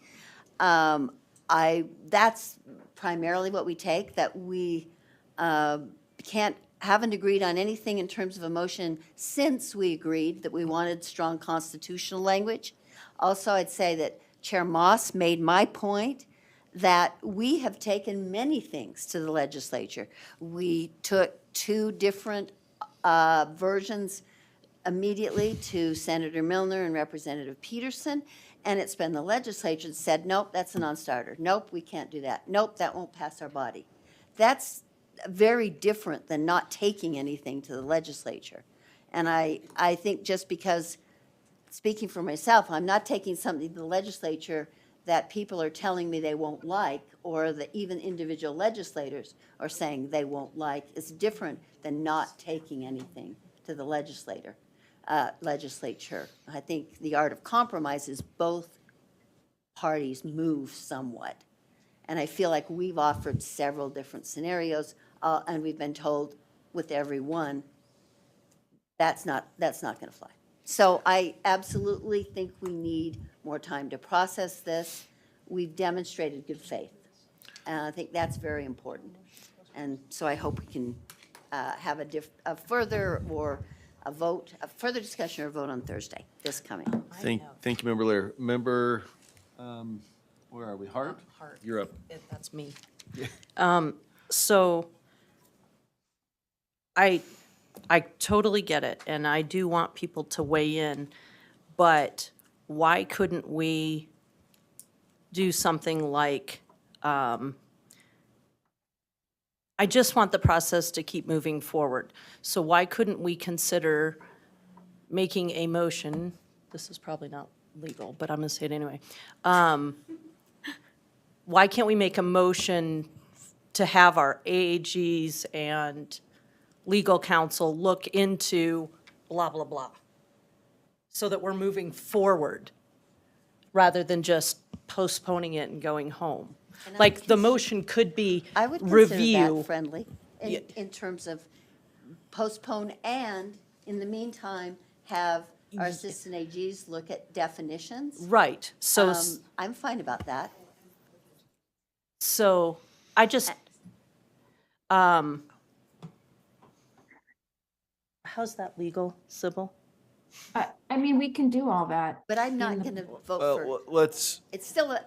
That's primarily what we take, that we haven't agreed on anything in terms of a motion since we agreed that we wanted strong constitutional language. Also, I'd say that Chair Moss made my point that we have taken many things to the legislature. We took two different versions immediately to Senator Milner and Representative Peterson, and it's been the legislature that said, nope, that's a non-starter. Nope, we can't do that. Nope, that won't pass our body. That's very different than not taking anything to the legislature. And I think just because, speaking for myself, I'm not taking something to the legislature that people are telling me they won't like, or that even individual legislators are saying they won't like, is different than not taking anything to the legislature. I think the art of compromise is both parties move somewhat. And I feel like we've offered several different scenarios, and we've been told with every one, that's not going to fly. So I absolutely think we need more time to process this. We've demonstrated good faith. And I think that's very important. And so I hope we can have a further discussion or vote on Thursday, this coming. Thank you, Member Lear. Member, where are we? Hart? Hart. You're up. That's me. So I totally get it, and I do want people to weigh in, but why couldn't we do something like, I just want the process to keep moving forward. So why couldn't we consider making a motion? This is probably not legal, but I'm going to say it anyway. Why can't we make a motion to have our AAGs and legal counsel look into blah, blah, blah, so that we're moving forward rather than just postponing it and going home? And I Like, would the cons- motion could be I would consider review. that friendly Yeah. in terms of postpone and, in the meantime, have our assistant AGs look at definitions. Right, so, I'm fine about that. so I just, how's that legal, Sybil? I mean, we can do all that. But I'm not going to vote for, Well, let's it's still a.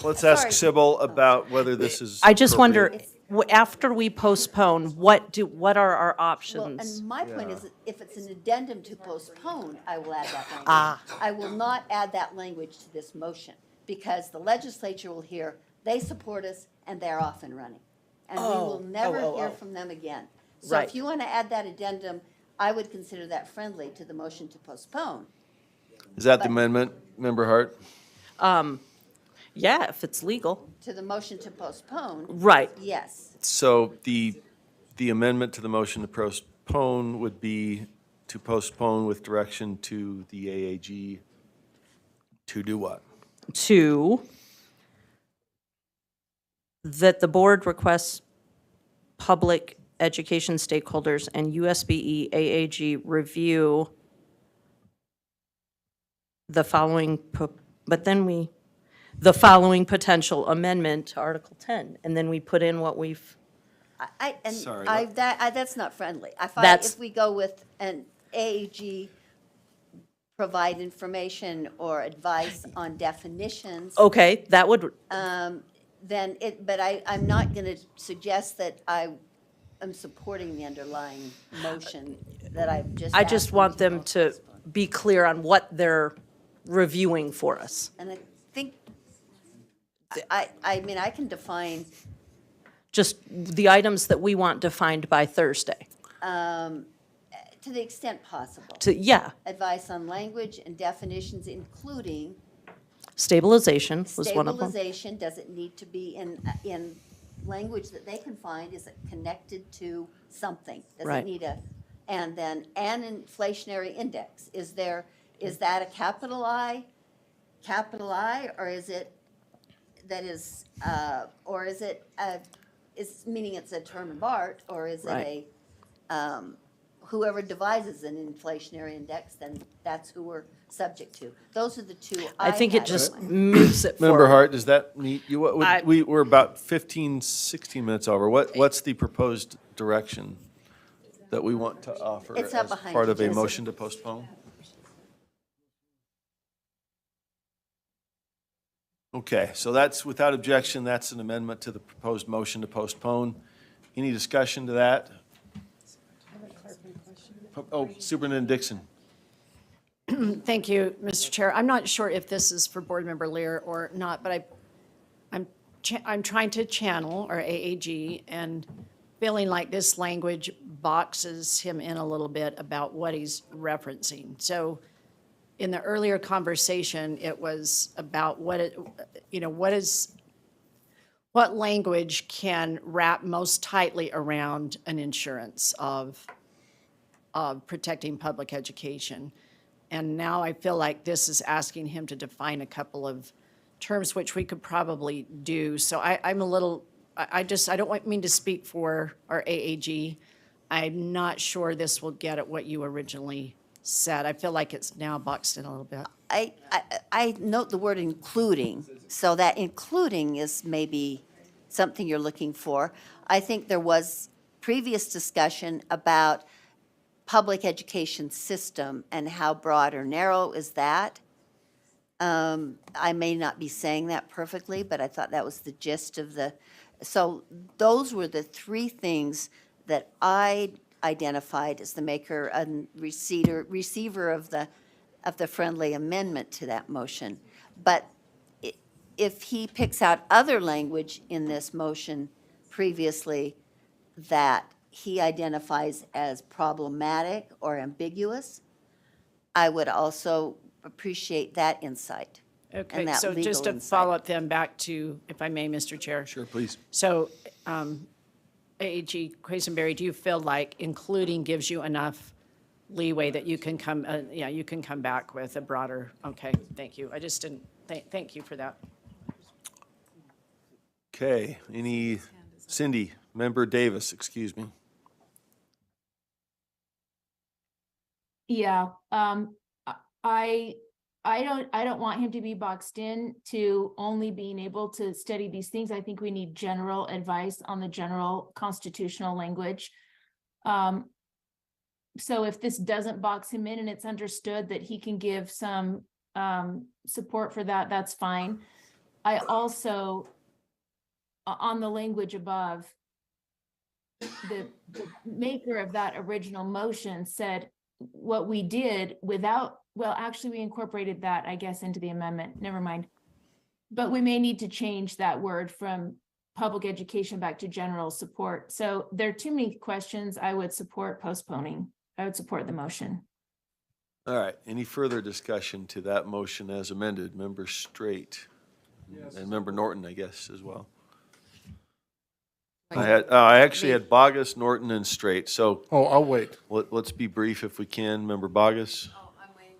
ask sorry. Sybil about whether this is. I just wonder, appropriate. after we postpone, what are our Well, options? and my point is, that if it's an addendum to postpone, I will add that language. Ah. I will not add that language to this motion, because the legislature will hear, they support us, and they're off and running. And we will never hear from them again. So Right. if you want to add that addendum, I would consider that friendly to the motion to postpone. Is that the amendment, Member Hart? Yeah, if it's legal. To the motion to postpone. Right. Yes. So the amendment to the motion to postpone would be to postpone with direction to the AAG to do what? To, that the board requests public education stakeholders and USBE AAG review the following, the following potential amendment to Article 10, and then we put in what we've, Sorry, That's not friendly. I find That's- if we go with an AAG provide information or advice on definitions, okay, that would, then but I'm not going to suggest that I am supporting the underlying motion that I've just I asked just want them vote to postpone. be clear on what they're reviewing for us. And I think, I mean, I can define, Just the items that we want defined by Thursday. to the extent possible, Yeah, advice on language and definitions, including stabilization was one of them. stabilization. Does it need to be in language that they can find? Is it connected to something? Does Right. it need and then an inflationary index? Is that a capital I, or is it, or is it, meaning it's a term of art, or is it Right. whoever devises an inflationary index, then that's who we're subject to. Those are the two I think it had just in mind. moves it forward. Member Hart, does that meet you? What I- would, we're about 15, 16 minutes over. What's the proposed direction that we want to offer It's up as behind part you, of a Joseph. motion to postpone? Okay, so that's without objection, that's an amendment to the proposed motion to postpone. Any discussion to that? Oh, Superintendent Dixon. Thank you, Mr. Chair. I'm not sure if this is for Board Member Lear or not, but I'm trying to channel our AAG and feeling like this language boxes him in a little bit about what he's referencing. So in the earlier conversation, it was about what language can wrap most tightly around an insurance of protecting public education. And now I feel like this is asking him to define a couple of terms, which we could probably do. So I'm a little, I don't mean to speak for our AAG. I'm not sure this will get at what you originally said. I feel like it's now boxed in a little bit. I note the word including, so that including is maybe something you're looking for. I think there was previous discussion about public education system and how broad or narrow is that. I may not be saying that perfectly, but I thought that was the gist of so those were the three things that I identified as the maker and receiver of the friendly amendment to that motion. But if he picks out other language in this motion previously that he identifies as problematic or ambiguous, I would also appreciate that insight. Okay, and that so legal just to insight. follow up then back to, if I may, Mr. Chair. Sure, please. So, AAG Quisenberry, do you feel like including gives you enough leeway that you can come, you can come back with a broader, okay, thank you. I just didn't, thank you for that. Okay, Member Davis, excuse me. Yeah, I, I don't want him to be boxed in to only being able to study these things. I think we need general advice on the general constitutional language. So if this doesn't box him in and it's understood that he can give some support for that, that's fine. I also, on the language above, the maker of that original motion said what we did without, well, actually, we incorporated that, I guess, into the amendment. Never mind. But we may need to change that word from public education back to general support. So there are too many questions. I would support postponing. I would support the motion. All right, any further discussion to that motion as amended? Member Straight? Yes. And Member Norton, I guess, as well. I actually had Bogus, Norton, and Straight, so. Oh, I'll wait. Let's be brief if we can. Member Bogus? Oh, I'm waiting.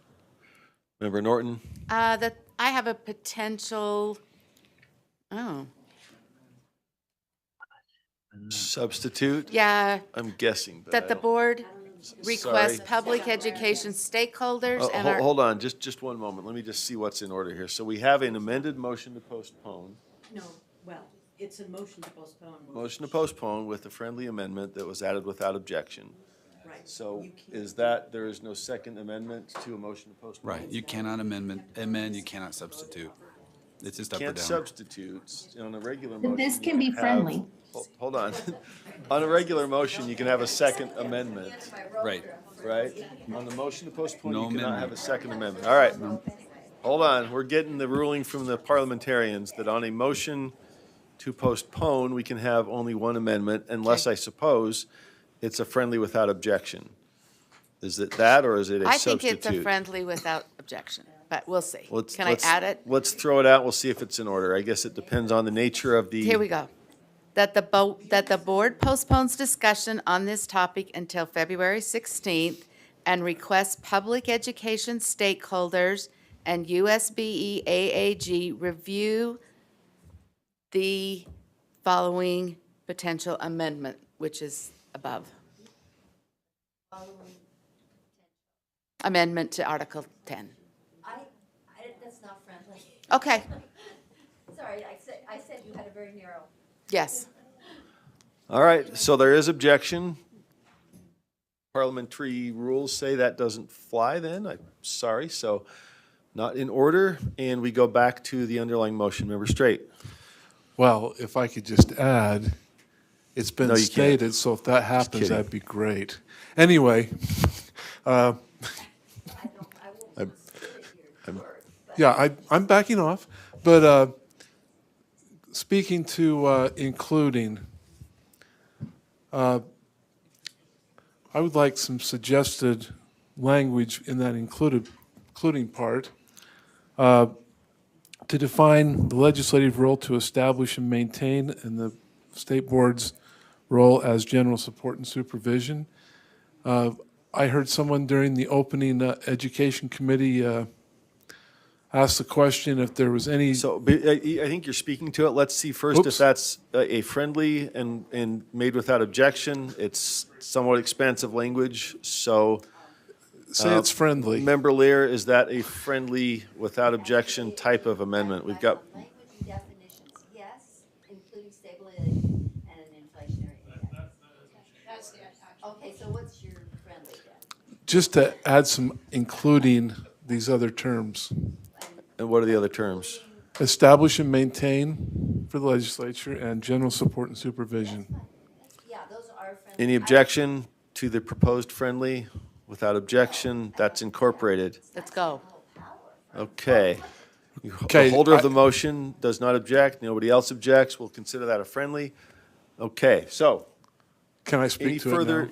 Member Norton? That I have a potential, Substitute? yeah, I'm guessing, but that the board Sorry. requests public education stakeholders and our. Hold on, just one moment. Let me just see what's in order here. So we have an amended motion to postpone. No, well, it's a motion to postpone. Motion to postpone with a friendly amendment that was added without objection. Right. So is that, there is no second amendment to a motion to postpone? Right, you cannot amend, you cannot substitute. It's just up or Can't down. substitute on a regular But motion. this you can be have- friendly. Hold on. On a regular motion, you can have a second amendment, Right. right? On the motion to postpone, No you cannot have amendment. a second amendment. All right. Hold on, we're getting the ruling from the parliamentarians that on a motion to postpone, we can have only one amendment unless, I suppose, it's a friendly without objection. Is it that, or is it a I substitute? think it's a friendly without objection, but we'll see. Let's- Can I let's- add it? Let's throw it out, we'll see if it's in order. I guess it depends on the nature of the. Here we go. That the board postpones discussion on this topic until February 16th and requests public education stakeholders and USBE AAG review the following potential amendment, which is above. Amendment to Article 10. That's not friendly. Okay, Sorry, I said you had a very narrow. yes. All right, so there is objection. Parliamentary rules say that doesn't fly then, I'm sorry, so not in order, and we go back to the underlying motion. Member Straight. Well, if I could just add, it's been No, you can't. stated, so if that happens, kidding. that'd be great. Anyway, yeah, I'm backing off, but speaking to including, I would like some suggested language in that including part to define the legislative role to establish and maintain and the state board's role as general support and supervision. I heard someone during the opening education committee ask the question if there was any. So I think you're speaking to it. Let's see first if Oops. that's a friendly and made without objection. It's somewhat expansive language, so. Say it's friendly. Member Lear, is that a friendly without objection type of amendment? We've got, Language and definitions, yes, including stability and an inflationary index. Okay, so what's your friendly then? Just to add some including these other terms. and what are the other terms? Establish and maintain for the legislature and general support and supervision. Yeah, those are friendly. Any objection to the proposed friendly? Without objection, that's incorporated. Let's go. Okay. Okay, The holder of I- the motion does not object. Nobody else objects. We'll consider that a friendly. Okay, so Can I any speak to it further? now?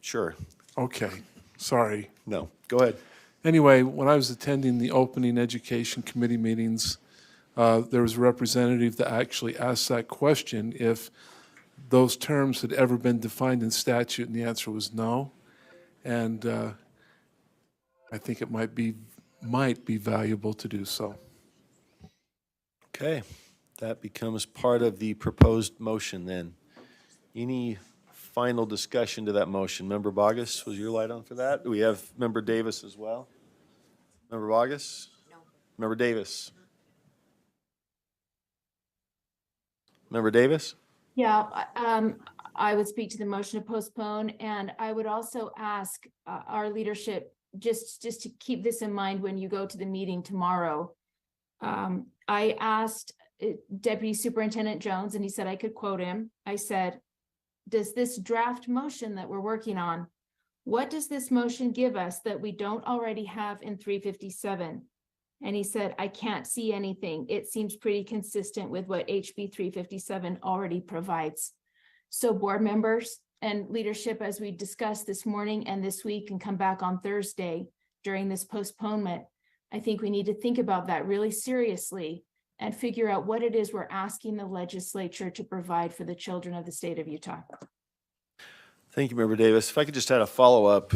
Sure. Okay, sorry. No, go ahead. Anyway, when I was attending the opening education committee meetings, there was a representative that actually asked that question if those terms had ever been defined in statute, and the answer was no. And I think it might be valuable to do so. Okay. That becomes part of the proposed motion then. Any final discussion to that motion? Member Bogus, was your light on for that? Do we have Member Davis as well? Member Bogus? No. Member Davis? Member Davis? Yeah, I would speak to the motion to postpone, and I would also ask our leadership, just to keep this in mind when you go to the meeting tomorrow. I asked Deputy Superintendent Jones, and he said I could quote him. I said, does this draft motion that we're working on, what does this motion give us that we don't already have in 357? And he said, I can't see anything. It seems pretty consistent with what HB 357 already provides. So board members and leadership, as we discussed this morning and this week and come back on Thursday during this postponement, I think we need to think about that really seriously and figure out what it is we're asking the legislature to provide for the children of the state of Utah. Thank you, Member Davis. If I could just add a follow-up.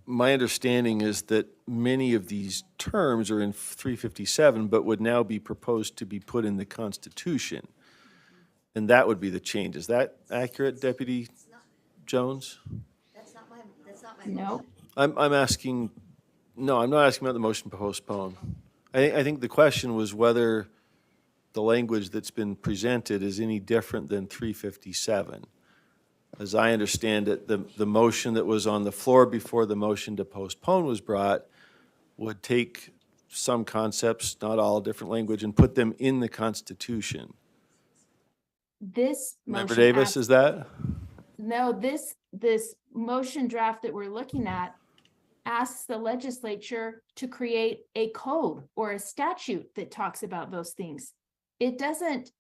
My understanding is that many of these terms are in 357, but would now be proposed to be put in the Constitution. And that would be the change. Is that accurate, Deputy Jones? That's not my No. I'm asking, no, I'm not asking about the motion to postpone. I think the question was whether the language that's been presented is any different than 357. As I understand it, the motion that was on the floor before the motion to postpone was brought would take some concepts, not all, different language, and put them in the Constitution. This motion. Member Davis, asks- is that? No, this motion draft that we're looking at asks the legislature to create a code or a statute that talks about those things. It doesn't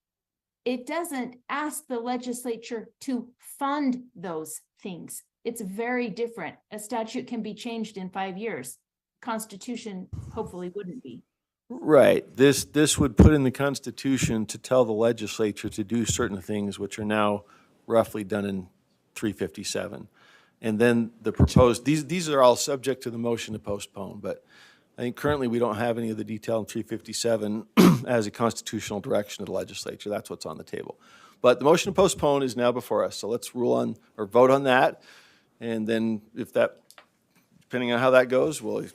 ask the legislature to fund those things. It's very different. A statute can be changed in 5 years. Constitution hopefully wouldn't be. Right. This would put in the Constitution to tell the legislature to do certain things which are now roughly done in 357. And then the proposed, these are all subject to the motion to postpone, but I think currently we don't have any of the detail in 357 as a constitutional direction of the legislature. That's what's on the table. But the motion to postpone is now before us, so let's rule on, or vote on that. And then if that, depending on how that goes, we'll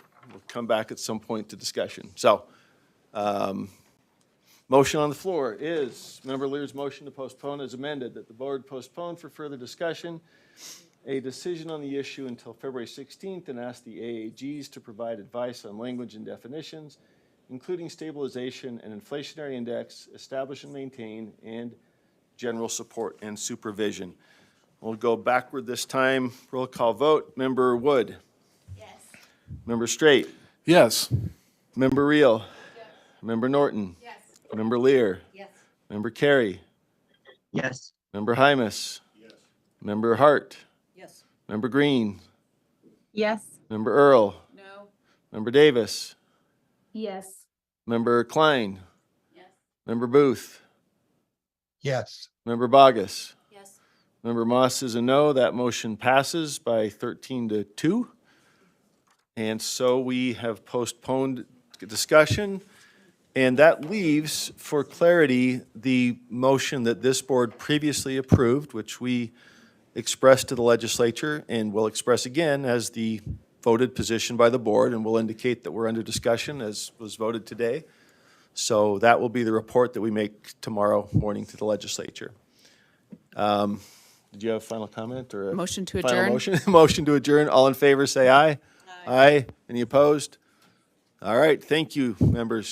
come back at some point to discussion. So, motion on the floor is Member Lear's motion to postpone as amended, that the board postpone for further discussion a decision on the issue until February 16th and ask the AAGs to provide advice on language and definitions, including stabilization and inflationary index, establish and maintain, and general support and supervision. We'll go backward this time. Roll call vote. Member Wood. Yes. Member Straight. Yes. Member Reel. Yes. Member Norton. Yes. Member Lear. Yes. Member Carey. Yes. Member Hymas. Yes. Member Hart. Yes. Member Green. Yes. Member Earl. No. Member Davis. Yes. Member Klein. Yes. Member Booth. Yes. Member Bogus. Yes. Member Moss is a no. That motion passes by 13-2. And so we have postponed discussion. And that leaves, for clarity, the motion that this board previously approved, which we expressed to the legislature and will express again as the voted position by the board, and will indicate that we're under discussion as was voted today. So that will be the report that we make tomorrow morning to the legislature. Did you have a final comment or a Motion to final adjourn. motion? Motion to adjourn. All in favor, say aye. Aye. Any opposed? All right. Thank you, members.